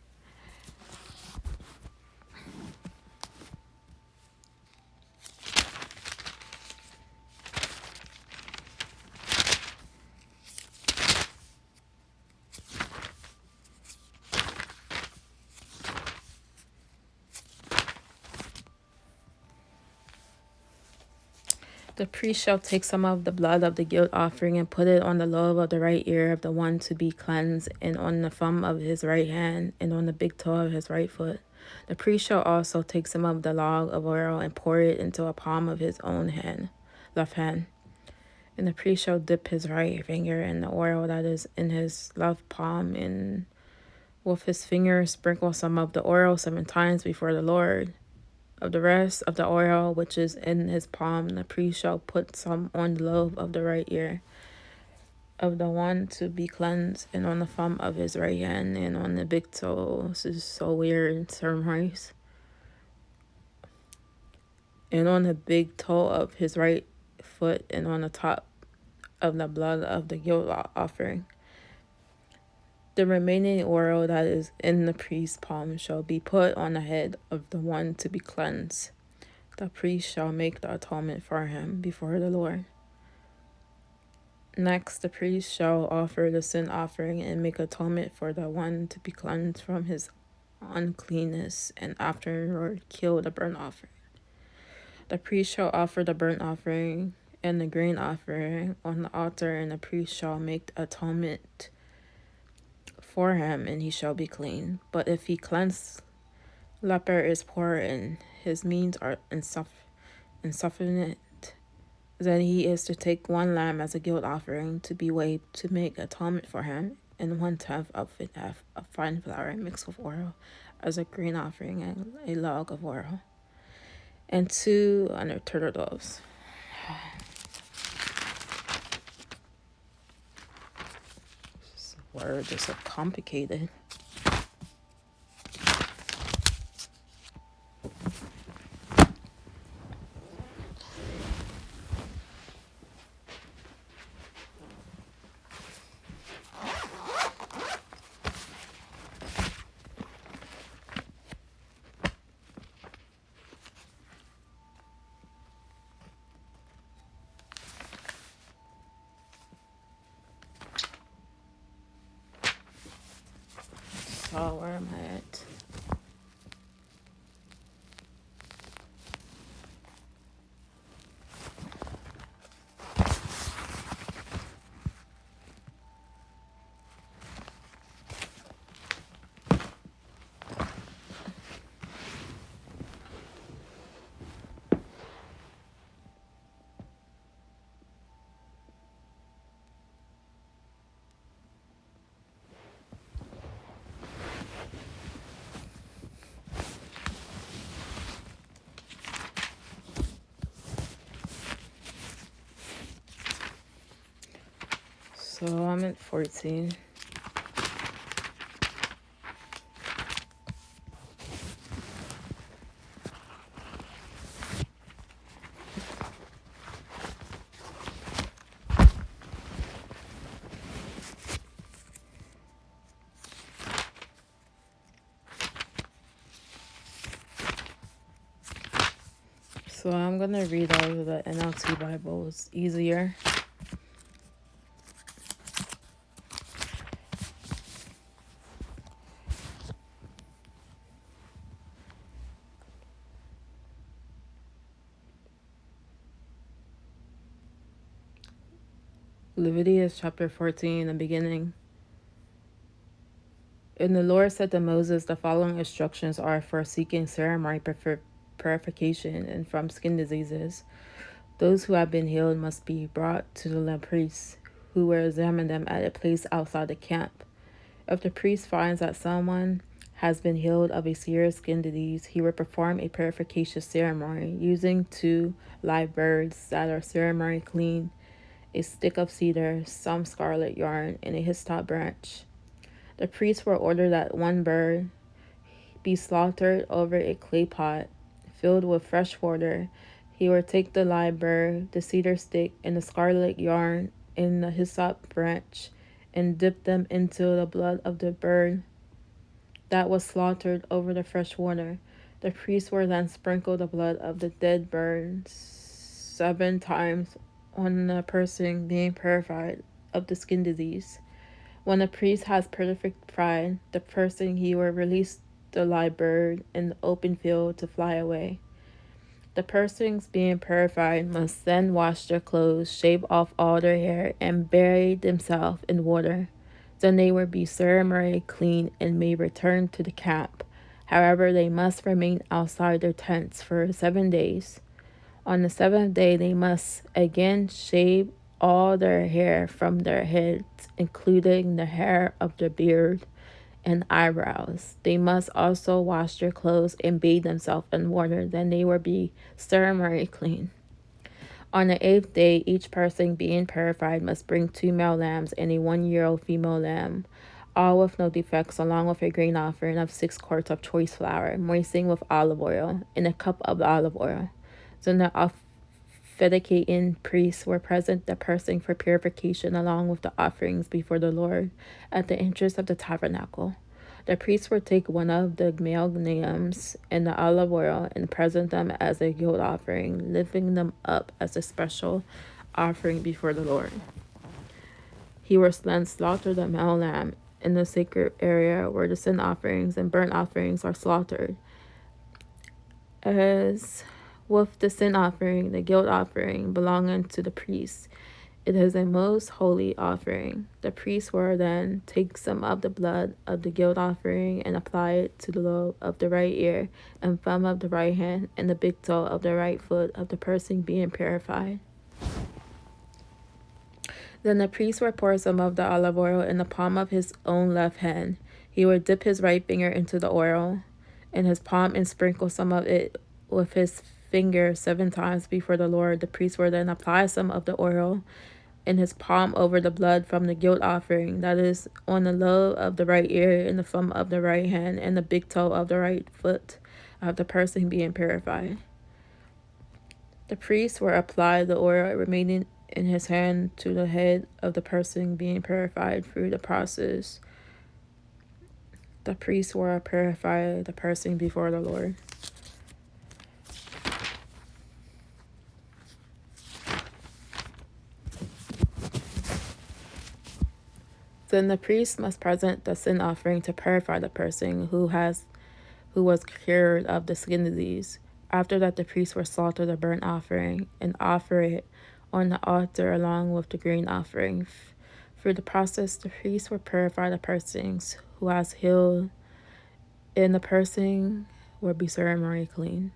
The priest shall take some of the blood of the guilt offering and put it on the lobe of the right ear of the one to be cleansed, and on the thumb of his right hand, and on the big toe of his right foot. The priest shall also take some of the log of oil and pour it into a palm of his own hand, left hand. And the priest shall dip his right finger in the oil that is in his left palm, and with his finger sprinkle some of the oil 7 times before the Lord. Of the rest of the oil which is in his palm, the priest shall put some on the lobe of the right ear of the one to be cleansed, and on the thumb of his right hand, and on the big toe. This is so weird in ceremonies. And on the big toe of his right foot, and on the top of the blood of the guilt offering. The remaining oil that is in the priest's palm shall be put on the head of the one to be cleansed. The priest shall make the atonement for him before the Lord. Next, the priest shall offer the sin offering and make atonement for the one to be cleansed from his uncleanness, and afterward kill the burnt offering. The priest shall offer the burnt offering and the grain offering on the altar, and the priest shall make atonement for him, and he shall be clean. But if he cleansed leper is poor and his means are insufficient, then he is to take 1 lamb as a guilt offering to be weighed to make atonement for him, and 1/10 of it of fine flour mixed with oil as a grain offering, and a log of oil, and 2 turtle doves. This word is so complicated. So where am I at? So I'm at 14. So I'm going to read out of the NLT Bible. It's easier. Leviticus chapter 14, the beginning. And the Lord said to Moses, the following instructions are for seeking ceremony purification and from skin diseases. Those who have been healed must be brought to the priest, who will examine them at a place outside the camp. If the priest finds that someone has been healed of a serious skin disease, he will perform a purification ceremony using 2 live birds that are ceremony clean, a stick of cedar, some scarlet yarn, and a hyssop branch. The priest will order that 1 bird be slaughtered over a clay pot filled with fresh water. He will take the live bird, the cedar stick, and the scarlet yarn and the hyssop branch, and dip them into the blood of the bird that was slaughtered over the fresh water. The priests were then sprinkle the blood of the dead bird 7 times on the person being purified of the skin disease. When the priest has purified the person, he will release the live bird in the open field to fly away. The persons being purified must then wash their clothes, shave off all their hair, and bury themselves in water. Then they will be ceremonially clean and may return to the camp. However, they must remain outside their tents for 7 days. On the 7th day, they must again shave all their hair from their heads, including the hair of their beard and eyebrows. They must also wash their clothes and bathe themselves in water. Then they will be ceremonially clean. On the 8th day, each person being purified must bring 2 male lambs and a 1-year-old female lamb, all with no defects, along with a grain offering of 6 quarts of choice flour, moistened with olive oil, and a cup of olive oil. Then the officiating priests were present the person for purification along with the offerings before the Lord at the entrance of the tabernacle. The priests would take one of the male lambs and the olive oil and present them as a guilt offering, lifting them up as a special offering before the Lord. He will then slaughter the male lamb in the sacred area where the sin offerings and burnt offerings are slaughtered. As with the sin offering, the guilt offering belonging to the priest, it is a most holy offering. The priest will then take some of the blood of the guilt offering and apply it to the lobe of the right ear and thumb of the right hand and the big toe of the right foot of the person being purified. Then the priest will pour some of the olive oil in the palm of his own left hand. He will dip his right finger into the oil in his palm and sprinkle some of it with his finger 7 times before the Lord. The priest will then apply some of the oil in his palm over the blood from the guilt offering, that is, on the lobe of the right ear and the thumb of the right hand and the big toe of the right foot of the person being purified. The priest will apply the oil remaining in his hand to the head of the person being purified through the process. The priest will purify the person before the Lord. Then the priest must present the sin offering to purify the person who was cured of the skin disease. After that, the priest will slaughter the burnt offering and offer it on the altar along with the grain offering. Through the process, the priest will purify the person who has healed, and the person will be ceremonially clean.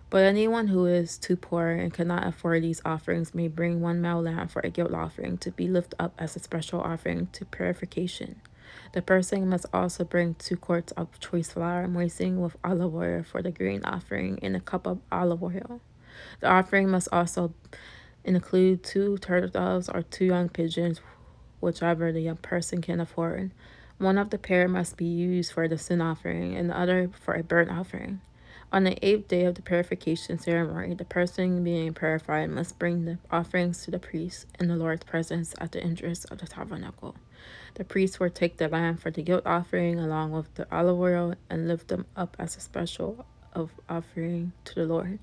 But anyone who is too poor and cannot afford these offerings may bring 1 male lamb for a guilt offering to be lifted up as a special offering to purification. The person must also bring 2 quarts of choice flour moistened with olive oil for the grain offering and a cup of olive oil. The offering must also include 2 turtle doves or 2 young pigeons, whichever the young person can afford. One of the pair must be used for the sin offering and the other for a burnt offering. On the 8th day of the purification ceremony, the person being purified must bring the offerings to the priest in the Lord's presence at the entrance of the tabernacle. The priest will take the lamb for the guilt offering along with the olive oil and lift them up as a special offering to the Lord.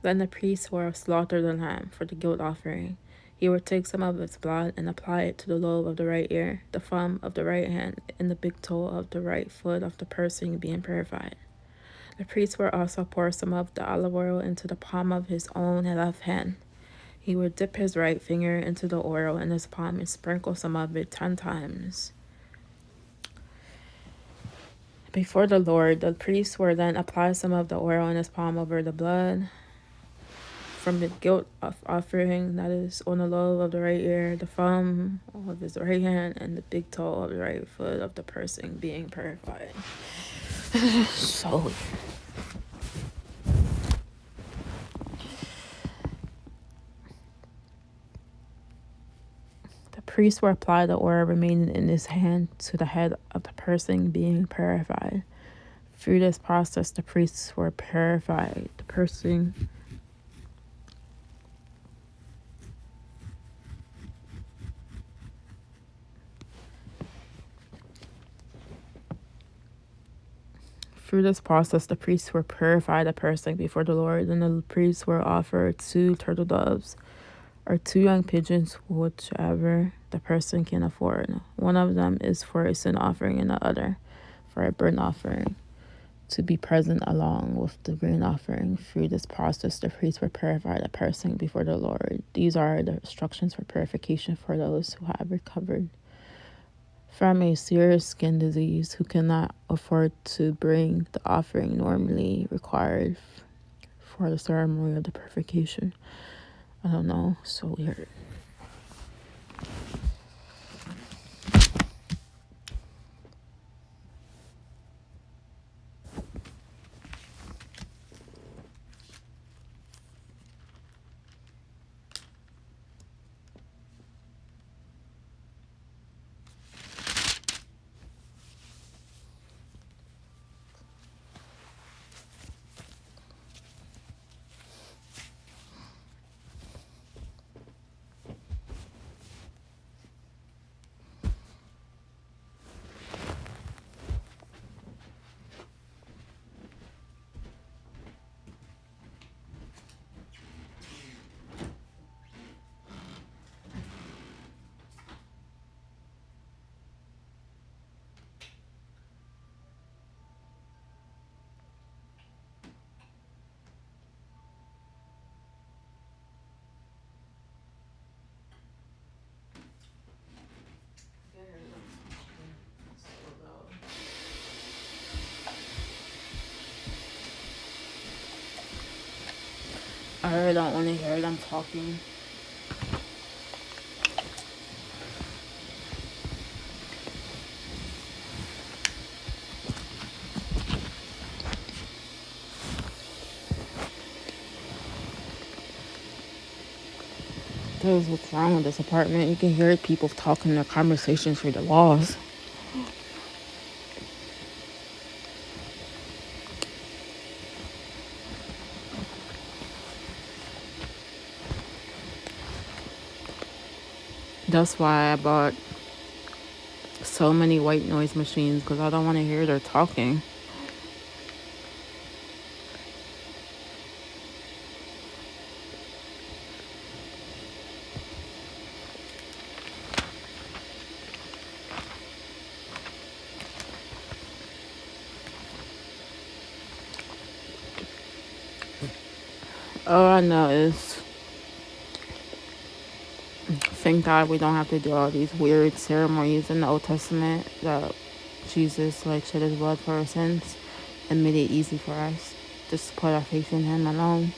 Then the priest will slaughter the lamb for the guilt offering. He will take some of its blood and apply it to the lobe of the right ear, the thumb of the right hand, and the big toe of the right foot of the person being purified. The priest will also pour some of the olive oil into the palm of his own left hand. He will dip his right finger into the oil in his palm and sprinkle some of it 10 times. Before the Lord, the priest will then apply some of the oil in his palm over the blood from the guilt offering, that is, on the lobe of the right ear, the thumb of his right hand, and the big toe of the right foot of the person being purified. So weird. The priest will apply the oil remaining in his hand to the head of the person being purified. Through this process, the priests will purify the person . Through this process, the priests will purify the person before the Lord, and the priests will offer 2 turtle doves or 2 young pigeons, whichever the person can afford. One of them is for a sin offering and the other for a burnt offering, to be present along with the grain offering. Through this process, the priest will purify the person before the Lord. These are the instructions for purification for those who have recovered from a serious skin disease, who cannot afford to bring the offering normally required for the ceremony of the purification. I don't know, so weird. I really don't want to hear them talking. That is what's wrong with this apartment. You can hear people talking their conversations through the walls. That's why I bought so many white noise machines, because I don't want to hear their talking. All I know is, thank God we don't have to do all these weird ceremonies in the Old Testament, that Jesus shed his blood for our sins and made it easy for us. Just put our faith in him alone.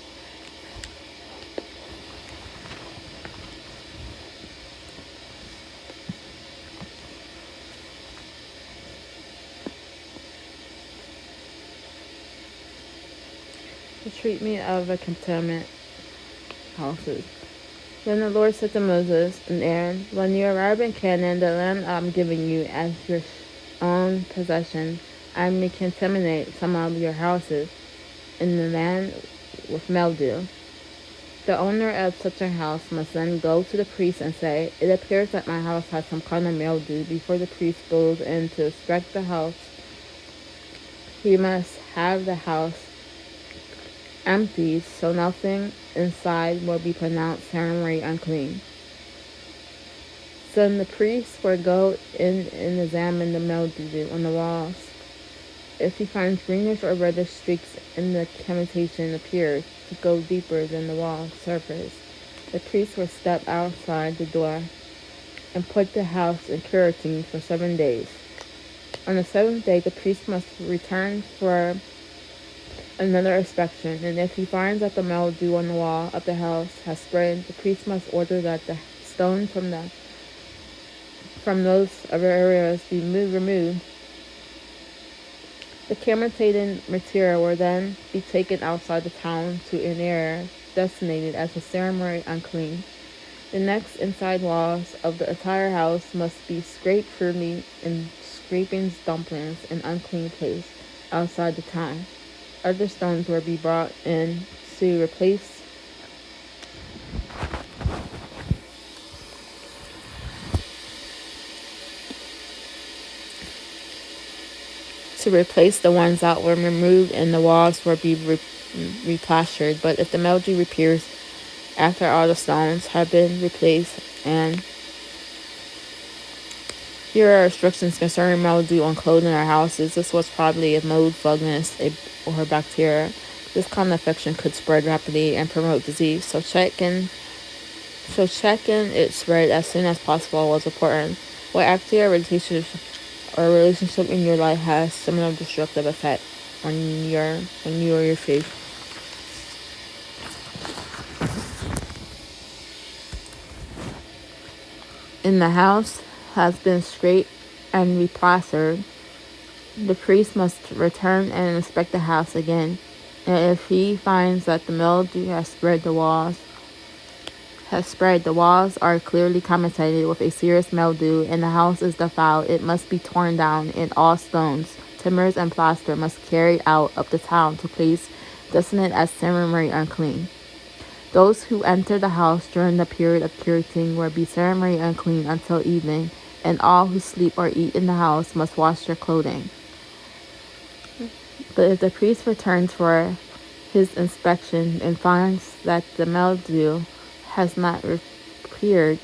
The treatment of the contaminant houses. Then the Lord said to Moses and Aaron, when you arrive in Canaan, the land I'm giving you as your own possession, I may contaminate some of your houses in the land with mildew. The owner of such a house must then go to the priest and say, it appears that my house has some kind of mildew. Before the priest goes in to inspect the house, he must have the house emptied, so nothing inside will be pronounced ceremonially unclean. Then the priest will go in and examine the mildew on the walls. If he finds greenish or reddish streaks in the cementation appears to go deeper than the wall surface, the priest will step outside the door and put the house in quarantine for 7 days. On the 7th day, the priest must return for another inspection, and if he finds that the mildew on the wall of the house has spread, the priest must order that the stones from those other areas be removed. The contaminated material will then be taken outside the town to an area designated as a ceremonially unclean. The next inside walls of the entire house must be scraped thoroughly, and scrapings, dumplings, an unclean place outside the town. Other stones will be brought in to replace to replace the ones that were removed, and the walls will be replastered. But if the mildew appears after all the stones have been replaced, and here are restrictions concerning mildew on clothing or houses. This was probably a mold, fungus, or bacteria. This common infection could spread rapidly and promote disease. So checking its spread as soon as possible was important. What actually relationship in your life has similar destructive effect on you or your faith? In the house has been scraped and replastered, the priest must return and inspect the house again. And if he finds that the mildew has spread, the walls are clearly contaminated with a serious mildew, and the house is defiled, it must be torn down, and all stones, timbers, and plaster must carry out of the town to place designated as ceremonially unclean. Those who enter the house during the period of purging will be ceremonially unclean until evening, and all who sleep or eat in the house must wash their clothing. But if the priest returns for his inspection and finds that the mildew has not appeared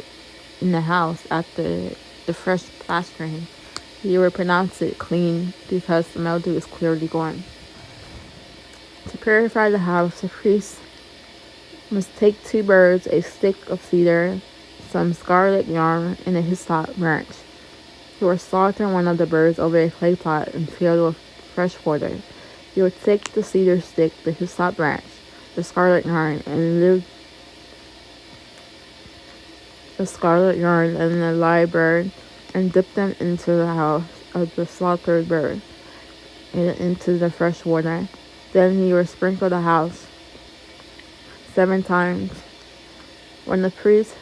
in the house after the fresh plastering, he will pronounce it clean because the mildew is clearly gone. To purify the house, the priest must take 2 birds, a stick of cedar, some scarlet yarn, and a hyssop branch. He will slaughter one of the birds over a clay pot and fill it with fresh water. He will take the cedar stick, the hyssop branch, the scarlet yarn, and the live bird, and dip them into the house of the slaughtered bird and into the fresh water. Then he will sprinkle the house 7 times. When the priest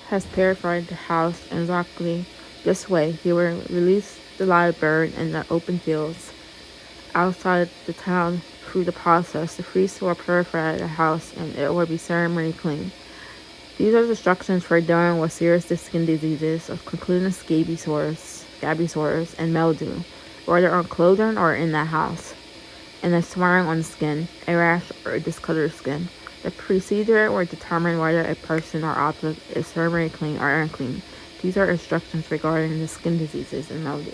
has purified the house exactly this way, he will release the live bird in the open fields outside the town. Through the process, the priest will purify the house, and it will be ceremonially clean. These are instructions for dealing with serious skin diseases, including scabies sores, and mildew, whether on clothing or in the house, and the swearing on skin, a rash, or discolored skin. The procedure will determine whether a person or object is ceremonially clean or unclean. These are instructions regarding the skin diseases and mildew.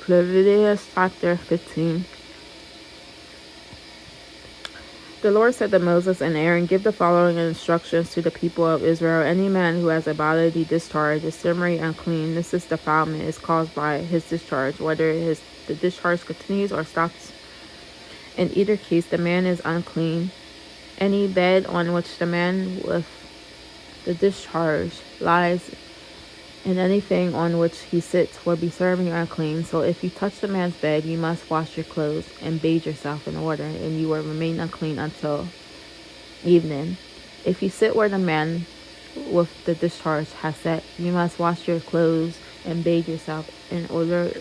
Leviticus chapter 15. The Lord said to Moses and Aaron, "Give the following instructions to the people of Israel. Any man who has a bodily discharge is ceremonially unclean. This defilement is caused by his discharge, whether the discharge continues or stops. In either case, the man is unclean. Any bed on which the man with the discharge lies and anything on which he sits will be ceremonially unclean. So if you touch the man's bed, you must wash your clothes and bathe yourself in water, and you will remain unclean until evening. If you sit where the man with the discharge has sat, you must wash your clothes and bathe yourself in order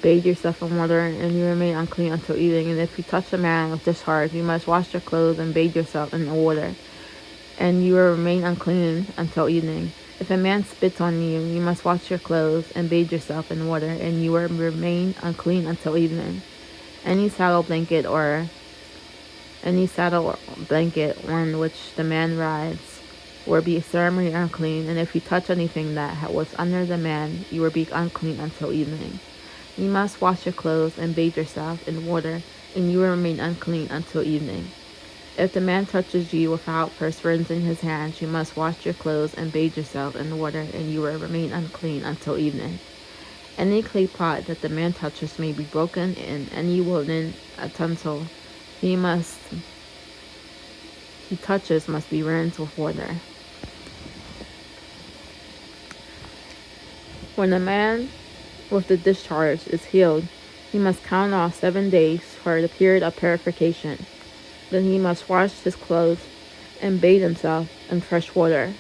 bathe yourself in water, and you remain unclean until evening. And if you touch a man with discharge, you must wash your clothes and bathe yourself in the water, and you will remain unclean until evening. If a man spits on you, you must wash your clothes and bathe yourself in water, and you will remain unclean until evening. Any saddle blanket on which the man rides will be ceremonially unclean, and if you touch anything that was under the man, you will be unclean until evening. You must wash your clothes and bathe yourself in water, and you will remain unclean until evening. If the man touches you without first rinsing his hands, you must wash your clothes and bathe yourself in water, and you will remain unclean until evening. Any clay pot that the man touches may be broken, and any wooden utensil he touches must be rinsed with water. When the man with the discharge is healed, he must count off 7 days for the period of purification. Then he must wash his clothes and bathe himself in fresh water,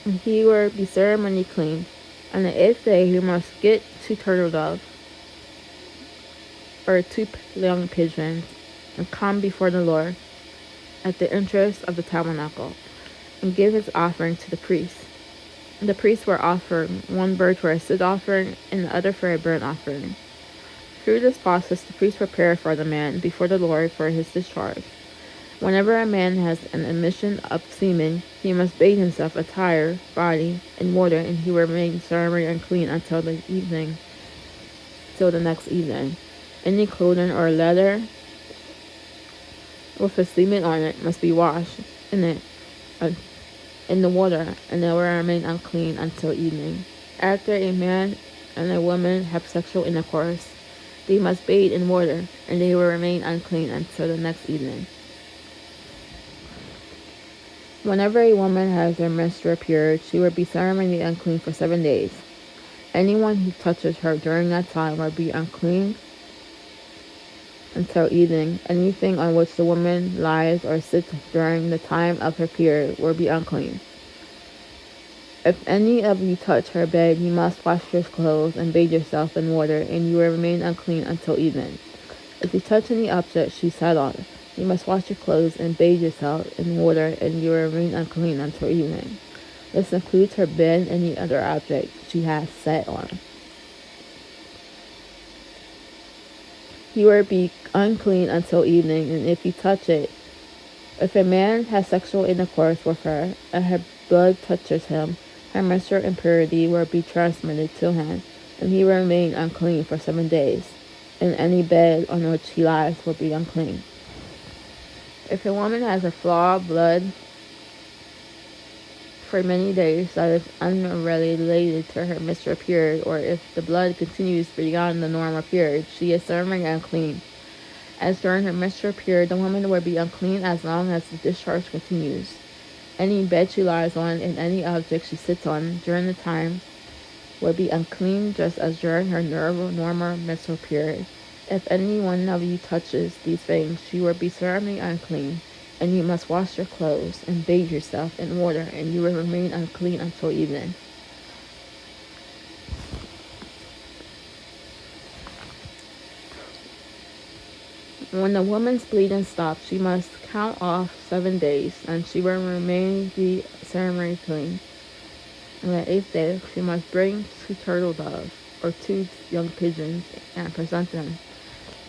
and he will be ceremonially clean. On the 8th day he must get 2 turtle doves or 2 young pigeons and come before the Lord at the entrance of the tabernacle and give his offering to the priest. The priest will offer 1 bird for a sin offering and the other for a burnt offering. Through this process, the priest prepares for the man before the Lord for his discharge. Whenever a man has an emission of semen, he must bathe himself entire body in water, and he will remain ceremonially unclean until the next evening. Any clothing or leather with a semen on it must be washed in the water, and they will remain unclean until evening. After a man and a woman have sexual intercourse, they must bathe in water, and they will remain unclean until the next evening. Whenever a woman has her menstrual period, she will be ceremonially unclean for 7 days. Anyone who touches her during that time will be unclean until evening. Anything on which the woman lies or sits during the time of her period will be unclean. If any of you touch her bed, you must wash your clothes and bathe yourself in water, and you will remain unclean until evening. If you touch any object she sat on, you must wash your clothes and bathe yourself in water, and you will remain unclean until evening. This includes her bed and any other object she has sat on. You will be unclean until evening, and if you touch it, if a man has sexual intercourse with her, and her blood touches him, her menstrual impurity will be transmitted to him, and he will remain unclean for 7 days, and any bed on which he lies will be unclean. If a woman has a flow of blood for many days that is unrelated to her menstrual period, or if the blood continues beyond the normal period, she is ceremonially unclean. As during her menstrual period, the woman will be unclean as long as the discharge continues. Any bed she lies on and any object she sits on during the time will be unclean, just as during her normal menstrual period. If any one of you touches these things, you will be ceremonially unclean, and you must wash your clothes and bathe yourself in water, and you will remain unclean until evening. When the woman's bleeding stops, she must count off 7 days, and she will remain the ceremonially clean. On the 8th day, she must bring 2 turtle doves or 2 young pigeons and present them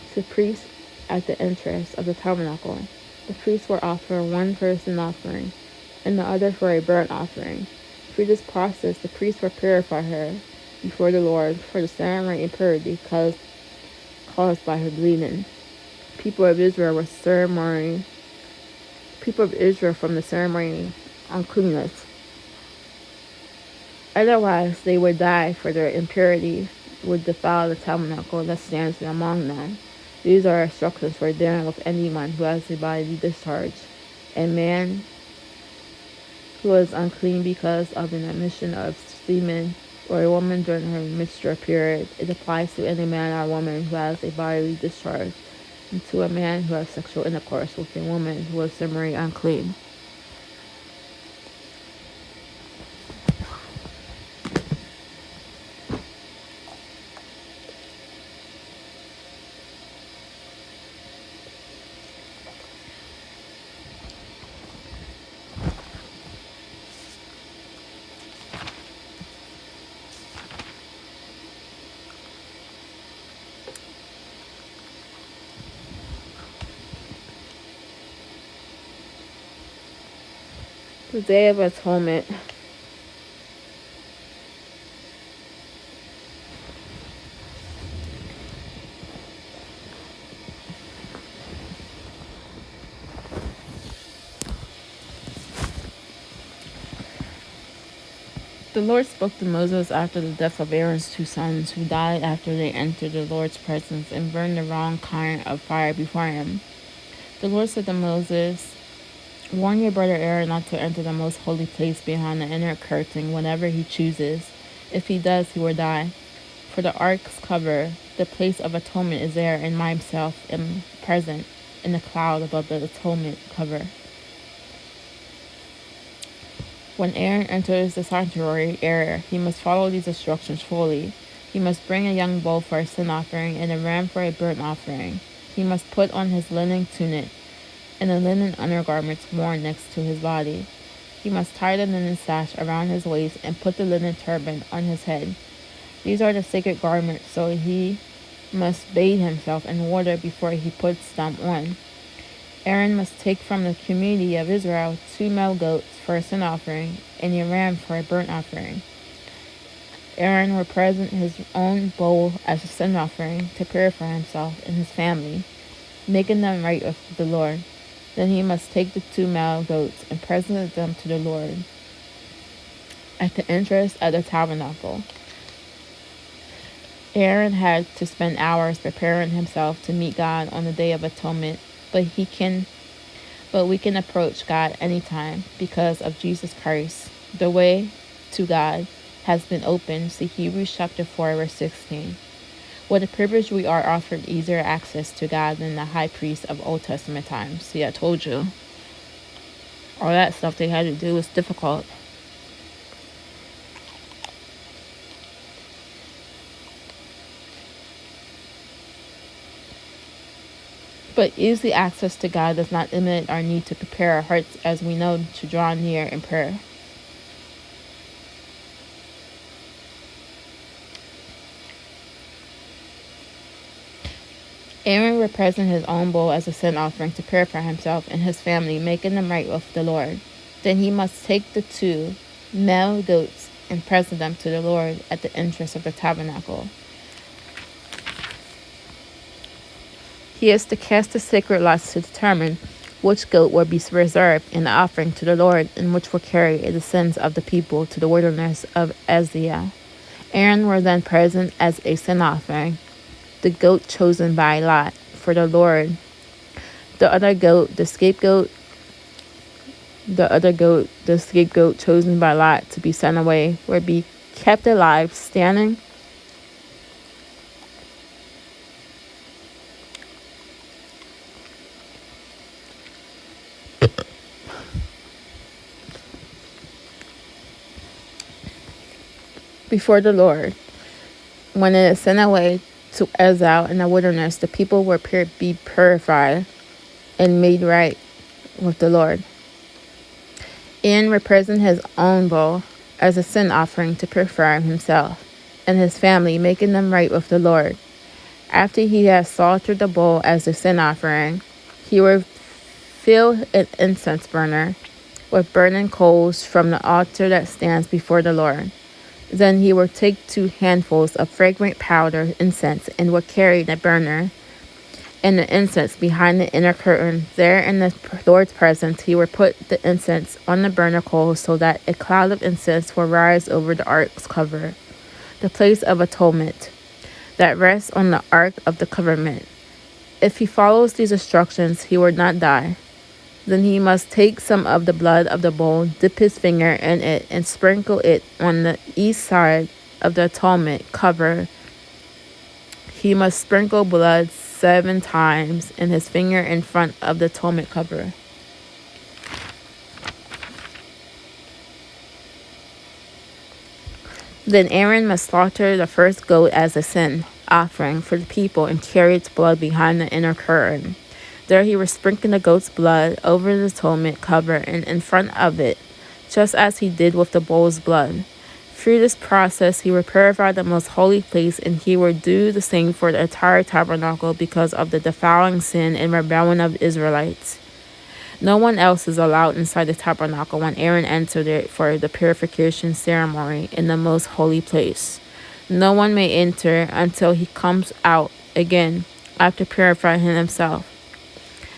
to the priest at the entrance of the tabernacle. The priest will offer 1 for a sin offering and the other for a burnt offering. Through this process, the priest will purify her before the Lord for the ceremonial impurity caused by her bleeding. People of Israel from the ceremony uncleanness. Otherwise, they would die, for their impurity would defile the tabernacle that stands among them. These are instructions for dealing with anyone who has a bodily discharge. A man who is unclean because of an emission of semen, or a woman during her menstrual period. It applies to any man or woman who has a bodily discharge, and to a man who has sexual intercourse with a woman who is ceremonially unclean. The Day of Atonement. The Lord spoke to Moses after the death of Aaron's 2 sons, who died after they entered the Lord's presence and burned the wrong kind of fire before him. The Lord said to Moses, "Warn your brother Aaron not to enter the most holy place behind the inner curtain whenever he chooses. If he does, he will die. For the ark's cover, the place of atonement, is there, and myself am present in the cloud above the atonement cover. When Aaron enters the sanctuary area, he must follow these instructions fully. He must bring a young bull for a sin offering and a ram for a burnt offering. He must put on his linen tunic and the linen undergarments worn next to his body. He must tie the linen sash around his waist and put the linen turban on his head. These are the sacred garments, so he must bathe himself in water before he puts them on. Aaron must take from the community of Israel 2 male goats for a sin offering and a ram for a burnt offering. Aaron will present his own bull as a sin offering to purify himself and his family, making them right with the Lord. Then he must take the 2 male goats and present them to the Lord at the entrance of the tabernacle. Aaron had to spend hours preparing himself to meet God on the Day of Atonement, but we can approach God anytime because of Jesus Christ. The way to God has been opened. See Hebrews chapter 4, verse 16. With the privilege, we are offered easier access to God than the high priest of Old Testament times. See, I told you. All that stuff they had to do was difficult. But easy access to God does not eliminate our need to prepare our hearts, as we know, to draw near in prayer. Aaron will present his own bull as a sin offering to purify himself and his family, making them right with the Lord. Then he must take the 2 male goats and present them to the Lord at the entrance of the tabernacle. He is to cast the sacred lots to determine which goat will be reserved in the offering to the Lord and which will carry the sins of the people to the wilderness of Ezekiel. Aaron will then present as a sin offering the goat chosen by lot for the Lord. The other goat, the scapegoat chosen by lot to be sent away, will be kept alive, standing before the Lord. When it is sent away to exile in the wilderness, the people will be purified and made right with the Lord. Aaron will present his own bull as a sin offering to purify himself and his family, making them right with the Lord. After he has slaughtered the bull as a sin offering, he will fill an incense burner with burning coals from the altar that stands before the Lord. Then he will take 2 handfuls of fragrant powder incense and will carry the burner and the incense behind the inner curtain. There in the Lord's presence, he will put the incense on the burner coals so that a cloud of incense will rise over the ark's cover, the place of atonement that rests on the ark of the covenant. If he follows these instructions, he will not die. Then he must take some of the blood of the bull, dip his finger in it, and sprinkle it on the east side of the atonement cover. He must sprinkle blood 7 times in his finger in front of the atonement cover. Then Aaron must slaughter the first goat as a sin offering for the people and carry its blood behind the inner curtain. There he will sprinkle the goat's blood over the atonement cover and in front of it, just as he did with the bull's blood. Through this process, he will purify the most holy place, and he will do the same for the entire tabernacle because of the defiling sin and rebellion of Israelites. No one else is allowed inside the tabernacle when Aaron entered it for the purification ceremony in the most holy place. No one may enter until he comes out again after purifying himself,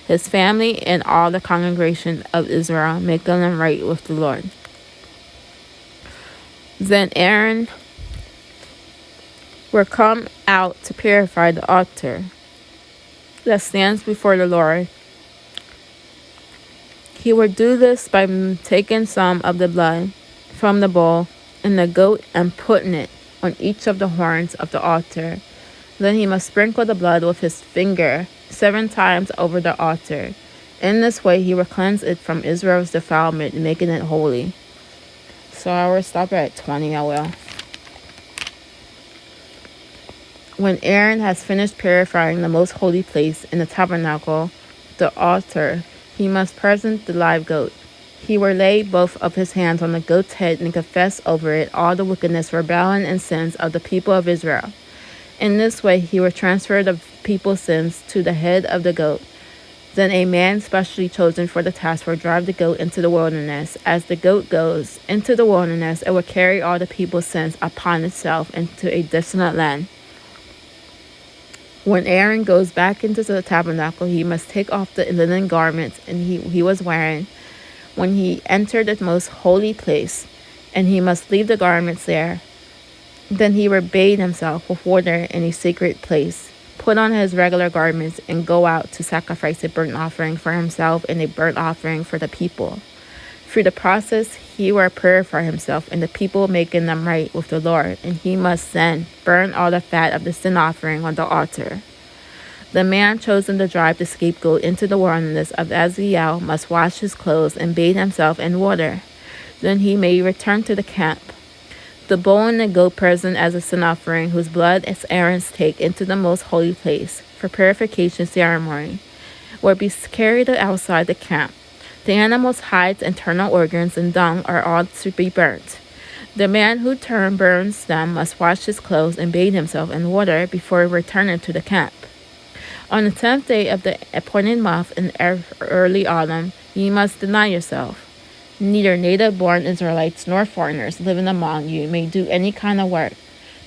his family, and all the congregation of Israel, making them right with the Lord. Then Aaron will come out to purify the altar that stands before the Lord. He will do this by taking some of the blood from the bull and the goat and putting it on each of the horns of the altar. Then he must sprinkle the blood with his finger 7 times over the altar. In this way, he will cleanse it from Israel's defilement, making it holy. So I will stop at 20, I will. When Aaron has finished purifying the most holy place in the tabernacle, the altar, he must present the live goat. He will lay both of his hands on the goat's head and confess over it all the wickedness, rebellion, and sins of the people of Israel. In this way, he will transfer the people's sins to the head of the goat. Then a man specially chosen for the task will drive the goat into the wilderness. As the goat goes into the wilderness, it will carry all the people's sins upon itself into a distant land. When Aaron goes back into the tabernacle, he must take off the linen garments he was wearing when he entered the most holy place, and he must leave the garments there. Then he will bathe himself with water in a sacred place, put on his regular garments, and go out to sacrifice a burnt offering for himself and a burnt offering for the people. Through the process, he will purify himself and the people, making them right with the Lord, and he must then burn all the fat of the sin offering on the altar. The man chosen to drive the scapegoat into the wilderness of Ezekiel must wash his clothes and bathe himself in water. Then he may return to the camp. The bull and the goat present as a sin offering, whose blood is Aaron's, take into the most holy place for purification ceremony, will be carried outside the camp. The animal's hides, internal organs, and dung are all to be burnt. The man who burns them must wash his clothes and bathe himself in water before returning to the camp. On the 10th day of the appointed month in early autumn, you must deny yourself. Neither native-born Israelites nor foreigners living among you may do any kind of work.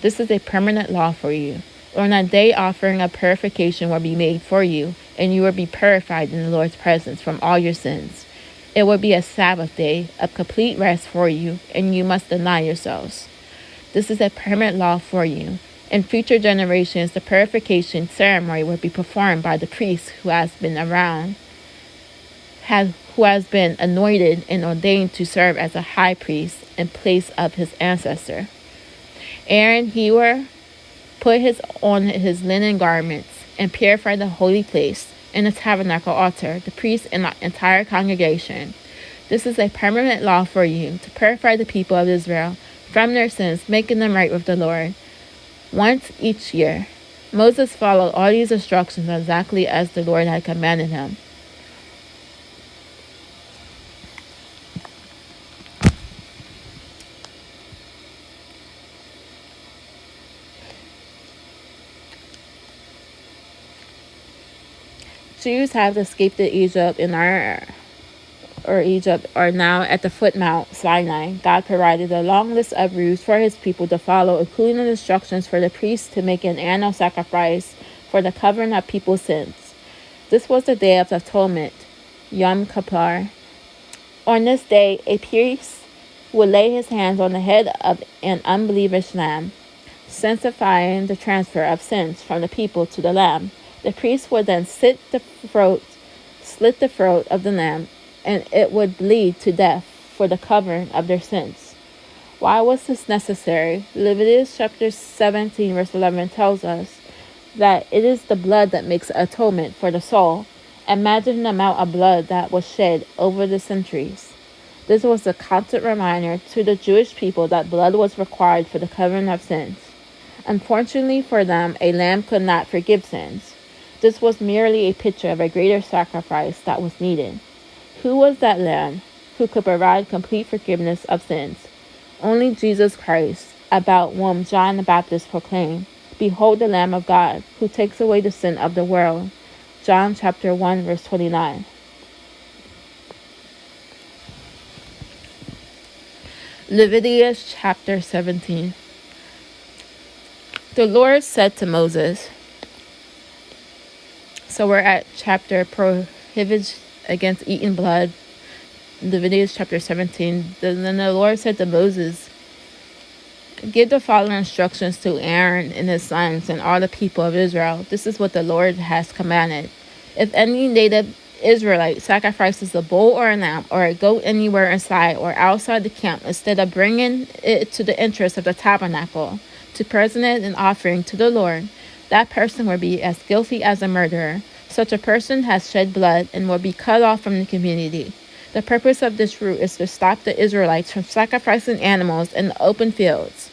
This is a permanent law for you. On that day, offering of purification will be made for you, and you will be purified in the Lord's presence from all your sins. It will be a Sabbath day of complete rest for you, and you must deny yourselves. This is a permanent law for you. In future generations, the purification ceremony will be performed by the priest who has been anointed and ordained to serve as a high priest in place of his ancestor. Aaron, he will put on his linen garments and purify the holy place in the tabernacle altar, the priest and the entire congregation. This is a permanent law for you, to purify the people of Israel from their sins, making them right with the Lord. Once each year, Moses followed all these instructions exactly as the Lord had commanded him. Jews have escaped Egypt and are now at the foot Mount Sinai. God provided a long list of rules for his people to follow, including the instructions for the priests to make an annual sacrifice for the covering of people's sins. This was the Day of Atonement, Yom Kippur. On this day, a priest would lay his hands on the head of an unbeliever's lamb, sanctifying the transfer of sins from the people to the lamb. The priest would then slit the throat of the lamb, and it would bleed to death for the covering of their sins. Why was this necessary? Leviticus chapter 17 verse 11 tells us that it is the blood that makes atonement for the soul. Imagine the amount of blood that was shed over the centuries. This was a constant reminder to the Jewish people that blood was required for the covering of sins. Unfortunately for them, a lamb could not forgive sins. This was merely a picture of a greater sacrifice that was needed. Who was that lamb who could provide complete forgiveness of sins? Only Jesus Christ, about whom John the Baptist proclaimed, "Behold the Lamb of God, who takes away the sin of the world." John chapter 1 verse 29. Leviticus chapter 17. The Lord said to Moses, so we're at chapter prohibits against eating blood, Leviticus chapter 17. Then the Lord said to Moses, give the following instructions to Aaron and his sons and all the people of Israel. This is what the Lord has commanded. If any native Israelite sacrifices a bull or a lamb or a goat anywhere inside or outside the camp, instead of bringing it to the entrance of the tabernacle to present it an offering to the Lord, that person will be as guilty as a murderer. Such a person has shed blood and will be cut off from the community. The purpose of this rule is to stop the Israelites from sacrificing animals in the open fields.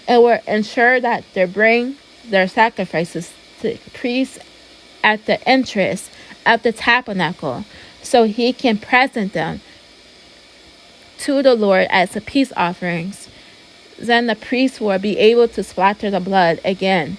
It will ensure that they bring their sacrifices to the priest at the entrance of the tabernacle, so he can present them to the Lord as peace offerings. Then the priest will be able to splatter the blood again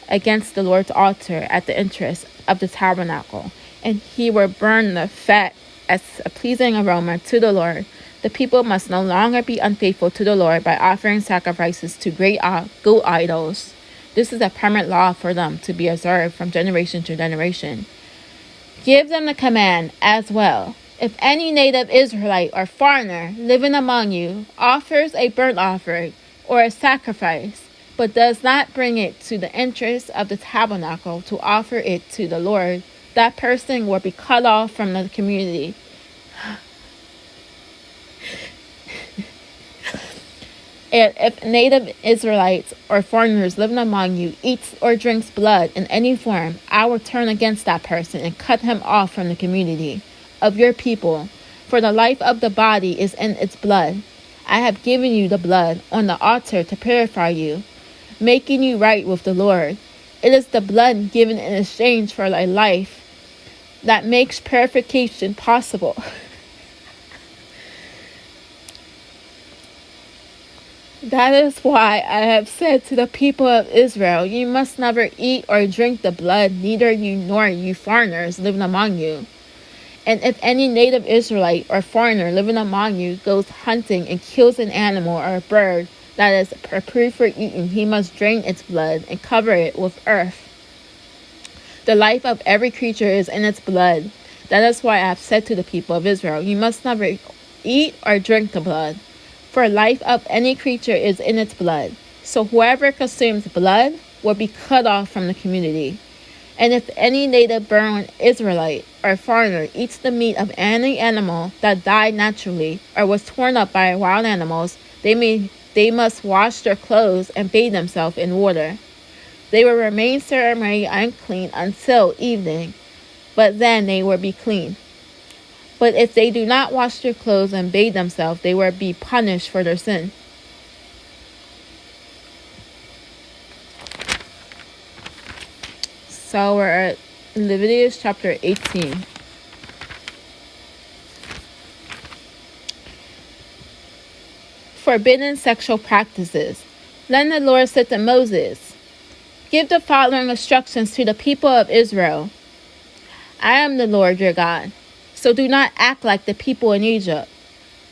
against the Lord's altar at the entrance of the tabernacle, and he will burn the fat as a pleasing aroma to the Lord. The people must no longer be unfaithful to the Lord by offering sacrifices to great goat idols. This is a permanent law for them to be observed from generation to generation. Give them the command as well. If any native Israelite or foreigner living among you offers a burnt offering or a sacrifice, but does not bring it to the entrance of the tabernacle to offer it to the Lord, that person will be cut off from the community. And if native Israelites or foreigners living among you eats or drinks blood in any form, I will turn against that person and cut him off from the community of your people. For the life of the body is in its blood. I have given you the blood on the altar to purify you, making you right with the Lord. It is the blood given in exchange for a life that makes purification possible. That is why I have said to the people of Israel, you must never eat or drink the blood, neither you nor you foreigners living among you. And if any native Israelite or foreigner living among you goes hunting and kills an animal or a bird that is approved for eating, he must drain its blood and cover it with earth. The life of every creature is in its blood. That is why I have said to the people of Israel, you must never eat or drink the blood. For life of any creature is in its blood. So whoever consumes blood will be cut off from the community. And if any native born Israelite or foreigner eats the meat of any animal that died naturally or was torn up by wild animals, they must wash their clothes and bathe themselves in water. They will remain ceremonially unclean until evening, but then they will be clean. But if they do not wash their clothes and bathe themselves, they will be punished for their sin. So we're at Leviticus chapter 18. Forbidden sexual practices. Then the Lord said to Moses, give the following instructions to the people of Israel. I am the Lord your God. So do not act like the people in Egypt,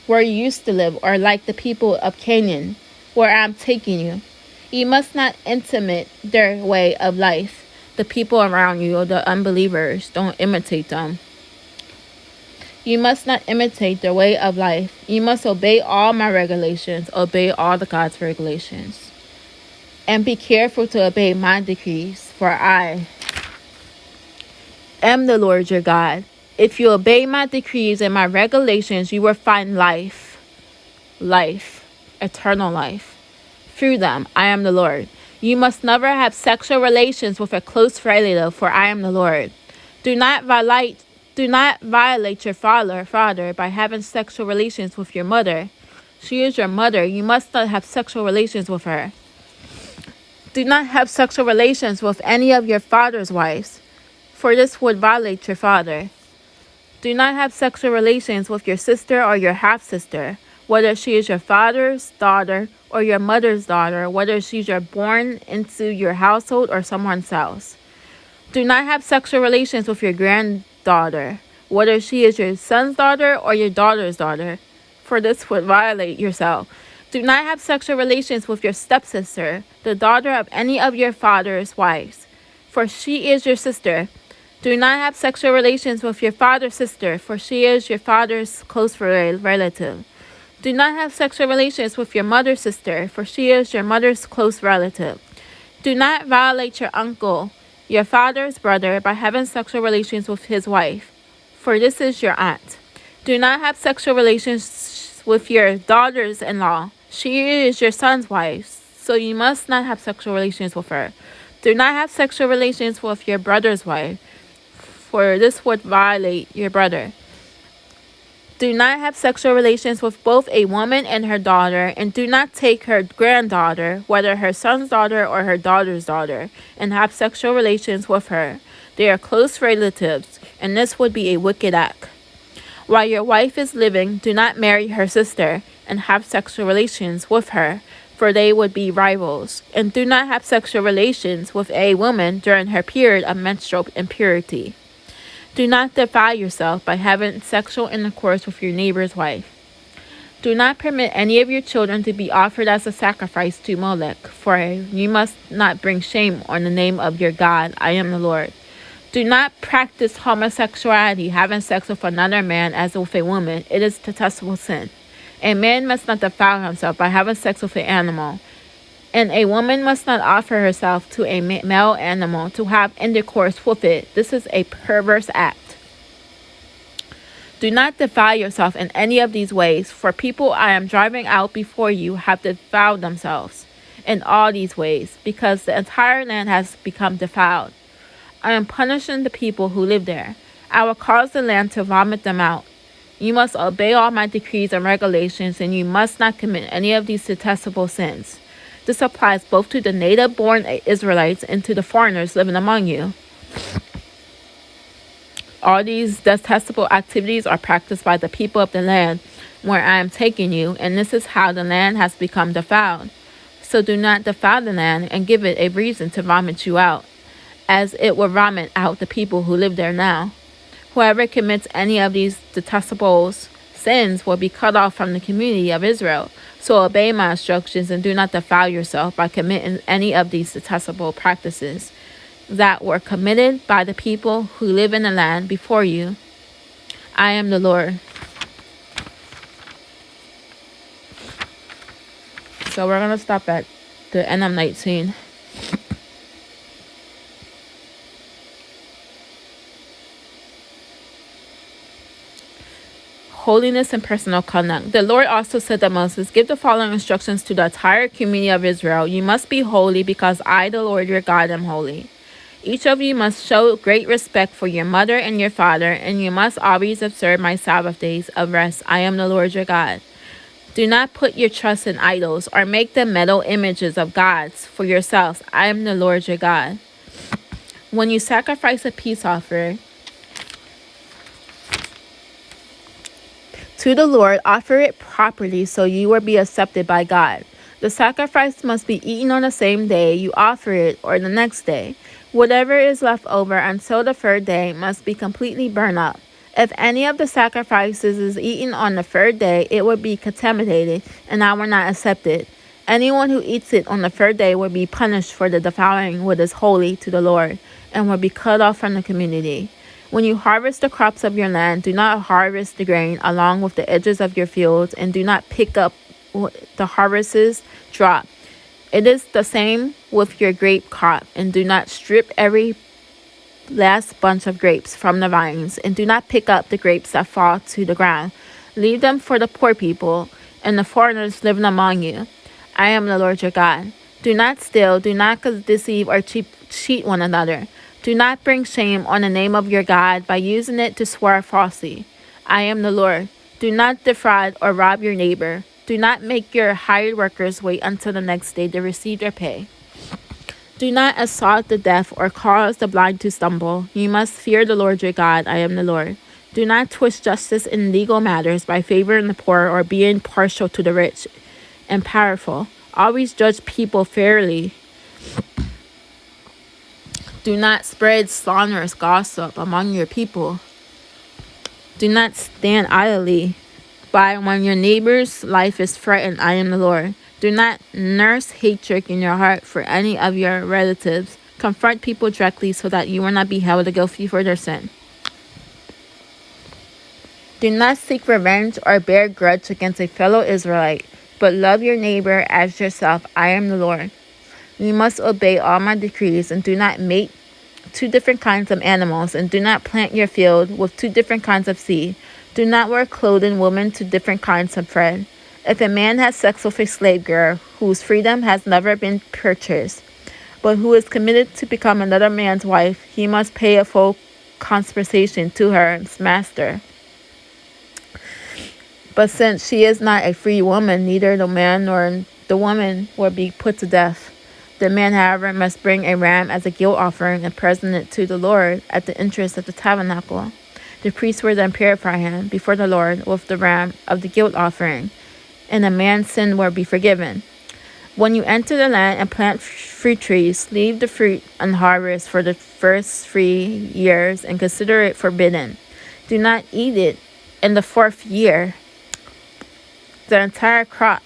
where you used to live, or like the people of Canaan, where I am taking you. You must not imitate their way of life. The people around you, or the unbelievers, don't imitate them. You must not imitate their way of life. You must obey all my regulations, obey all the God's regulations. And be careful to obey my decrees, for I am the Lord your God. If you obey my decrees and my regulations, you will find life, eternal life. Through them, I am the Lord. You must never have sexual relations with a close relative, for I am the Lord. Do not violate your father by having sexual relations with your mother. She is your mother. You must not have sexual relations with her. Do not have sexual relations with any of your father's wives, for this would violate your father. Do not have sexual relations with your sister or your half-sister, whether she is your father's daughter or your mother's daughter, whether she's born into your household or someone's else. Do not have sexual relations with your granddaughter, whether she is your son's daughter or your daughter's daughter, for this would violate yourself. Do not have sexual relations with your stepsister, the daughter of any of your father's wives, for she is your sister. Do not have sexual relations with your father's sister, for she is your father's close relative. Do not have sexual relations with your mother's sister, for she is your mother's close relative. Do not violate your uncle, your father's brother, by having sexual relations with his wife, for this is your aunt. Do not have sexual relations with your daughters-in-law. She is your son's wife, so you must not have sexual relations with her. Do not have sexual relations with your brother's wife, for this would violate your brother. Do not have sexual relations with both a woman and her daughter, and do not take her granddaughter, whether her son's daughter or her daughter's daughter, and have sexual relations with her. They are close relatives, and this would be a wicked act. While your wife is living, do not marry her sister and have sexual relations with her, for they would be rivals. And do not have sexual relations with a woman during her period of menstrual impurity. Do not defile yourself by having sexual intercourse with your neighbor's wife. Do not permit any of your children to be offered as a sacrifice to Molech, for you must not bring shame on the name of your God. I am the Lord. Do not practice homosexuality, having sex with another man as with a woman. It is detestable sin. A man must not defile himself by having sex with an animal, and a woman must not offer herself to a male animal to have intercourse with it. This is a perverse act. Do not defile yourself in any of these ways, for people I am driving out before you have defiled themselves in all these ways, because the entire land has become defiled. I am punishing the people who live there. I will cause the land to vomit them out. You must obey all my decrees and regulations, and you must not commit any of these detestable sins. This applies both to the native-born Israelites and to the foreigners living among you. All these detestable activities are practiced by the people of the land where I am taking you, and this is how the land has become defiled. So do not defile the land and give it a reason to vomit you out, as it will vomit out the people who live there now. Whoever commits any of these detestable sins will be cut off from the community of Israel. So obey my instructions and do not defile yourself by committing any of these detestable practices that were committed by the people who live in the land before you. I am the Lord. So we're going to stop at the end of 19. Holiness and personal conduct. The Lord also said to Moses, give the following instructions to the entire community of Israel. You must be holy because I, the Lord your God, am holy. Each of you must show great respect for your mother and your father, and you must always observe my Sabbath days of rest. I am the Lord your God. Do not put your trust in idols or make them metal images of gods for yourselves. I am the Lord your God. When you sacrifice a peace offering to the Lord, offer it properly so you will be accepted by God. The sacrifice must be eaten on the same day you offer it or the next day. Whatever is left over until the third day must be completely burned up. If any of the sacrifices is eaten on the third day, it will be contaminated, and I will not accept it. Anyone who eats it on the third day will be punished for the defiling what is holy to the Lord, and will be cut off from the community. When you harvest the crops of your land, do not harvest the grain along with the edges of your fields, and do not pick up the harvests drop. It is the same with your grape crop, and do not strip every last bunch of grapes from the vines, and do not pick up the grapes that fall to the ground. Leave them for the poor people and the foreigners living among you. I am the Lord your God. Do not steal, do not deceive or cheat one another. Do not bring shame on the name of your God by using it to swear falsely. I am the Lord. Do not defraud or rob your neighbor. Do not make your hired workers wait until the next day to receive their pay. Do not assault the deaf or cause the blind to stumble. You must fear the Lord your God. I am the Lord. Do not twist justice in legal matters by favoring the poor or being partial to the rich and powerful. Always judge people fairly. Do not spread slanderous gossip among your people. Do not stand idly by when your neighbor's life is threatened. I am the Lord. Do not nurse hatred in your heart for any of your relatives. Confront people directly so that you will not be held guilty for their sin. Do not seek revenge or bear grudge against a fellow Israelite, but love your neighbor as yourself. I am the Lord. You must obey all my decrees, and do not mate 2 different kinds of animals, and do not plant your field with 2 different kinds of seed. Do not wear clothing woven to different kinds of thread. If a man has sex with a slave girl whose freedom has never been purchased, but who is committed to become another man's wife, he must pay a full compensation to her master. But since she is not a free woman, neither the man nor the woman will be put to death. The man, however, must bring a ram as a guilt offering and present it to the Lord at the entrance of the tabernacle. The priest will then purify him before the Lord with the ram of the guilt offering, and the man's sin will be forgiven. When you enter the land and plant fruit trees, leave the fruit unharvested for the first 3 years and consider it forbidden. Do not eat it in the 4th year. The entire crop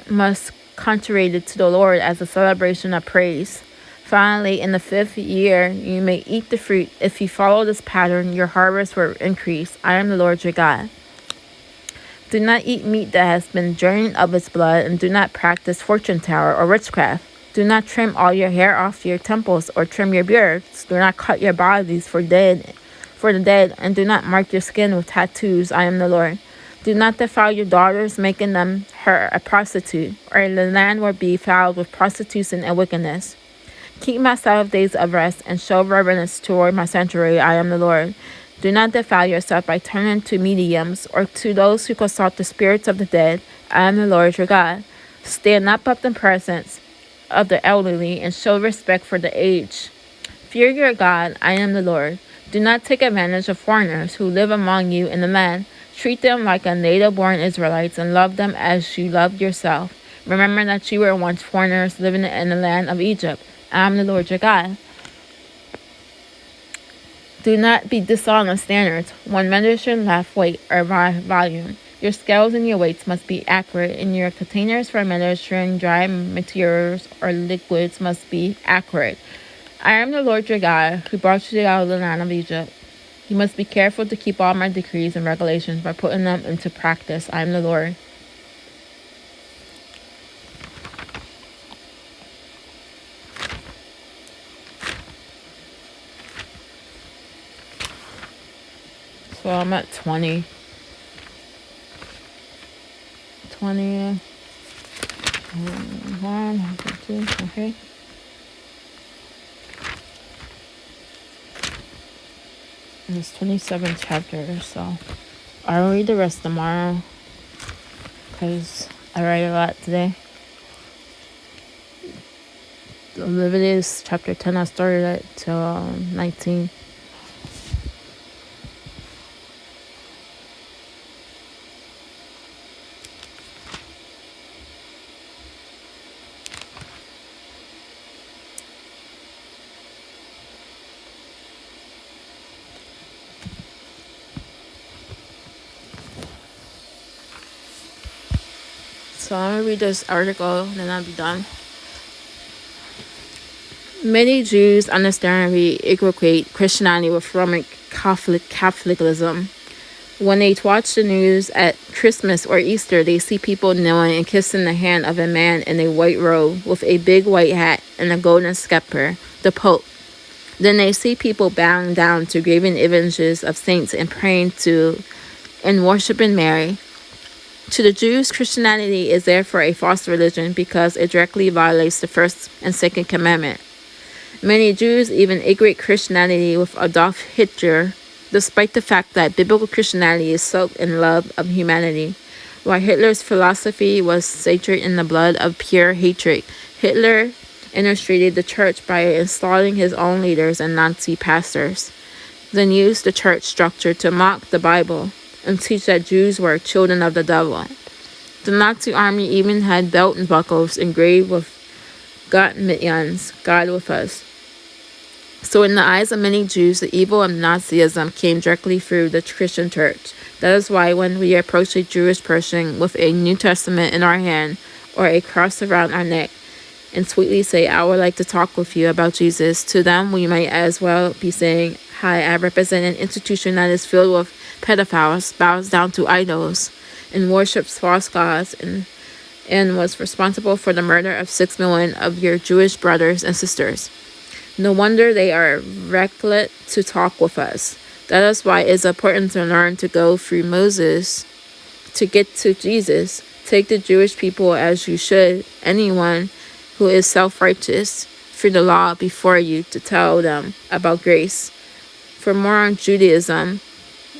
must consecrated to the Lord as a celebration of praise. Finally, in the 5th year, you may eat the fruit. If you follow this pattern, your harvest will increase. I am the Lord your God. Do not eat meat that has been drained of its blood, and do not practice fortune teller or witchcraft. Do not trim all your hair off your temples or trim your beards. Do not cut your bodies for the dead, and do not mark your skin with tattoos. I am the Lord. Do not defile your daughters, making them her a prostitute, or the land will be fouled with prostitution and wickedness. Keep my Sabbath days of rest and show reverence toward my sanctuary. I am the Lord. Do not defile yourself by turning to mediums or to those who consult the spirits of the dead. I am the Lord your God. Stand up in the presence of the elderly and show respect for the aged. Fear your God. I am the Lord. Do not take advantage of foreigners who live among you in the land. Treat them like a native-born Israelites and love them as you loved yourself. Remember that you were once foreigners living in the land of Egypt. I am the Lord your God. Do not be dishonest standards. One measuring left weight or volume. Your scales and your weights must be accurate, and your containers for measuring dry materials or liquids must be accurate. I am the Lord your God who brought you out of the land of Egypt. You must be careful to keep all my decrees and regulations by putting them into practice. I am the Lord. So I'm at 20. 1, 2, okay. And it's 27 chapters, so I'll read the rest tomorrow because I read a lot today. Leviticus chapter 10, I started at till 19. So I'm going to read this article, and then I'll be done. Many Jews understandably equate Christianity with Roman Catholicism. When they watch the news at Christmas or Easter, they see people kneeling and kissing the hand of a man in a white robe with a big white hat and a golden scepter, the Pope. Then they see people bowing down to graven images of saints and praying to and worshiping Mary. To the Jews, Christianity is therefore a false religion because it directly violates the first and second commandment. Many Jews even equate Christianity with Adolf Hitler, despite the fact that biblical Christianity is soaked in love of humanity. While Hitler's philosophy was saturated in the blood of pure hatred, Hitler illustrated the church by installing his own leaders and Nazi pastors, then used the church structure to mock the Bible and teach that Jews were children of the devil. The Nazi army even had belt and buckles engraved with God millions, God with us. So in the eyes of many Jews, the evil of Nazism came directly through the Christian church. That is why when we approach a Jewish person with a New Testament in our hand or a cross around our neck and sweetly say, I would like to talk with you about Jesus, to them we might as well be saying, hi, I represent an institution that is filled with pedophiles, bows down to idols, and worships false gods, and was responsible for the murder of 6 million of your Jewish brothers and sisters. No wonder they are reckless to talk with us. That is why it's important to learn to go through Moses to get to Jesus. Take the Jewish people as you should anyone who is self-righteous. for the law before you to tell them about grace. For more on Judaism,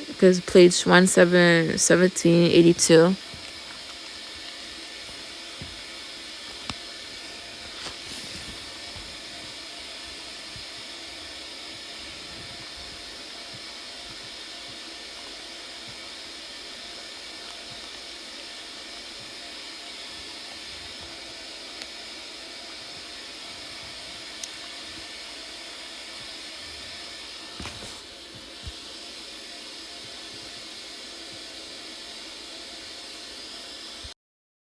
because page 1782,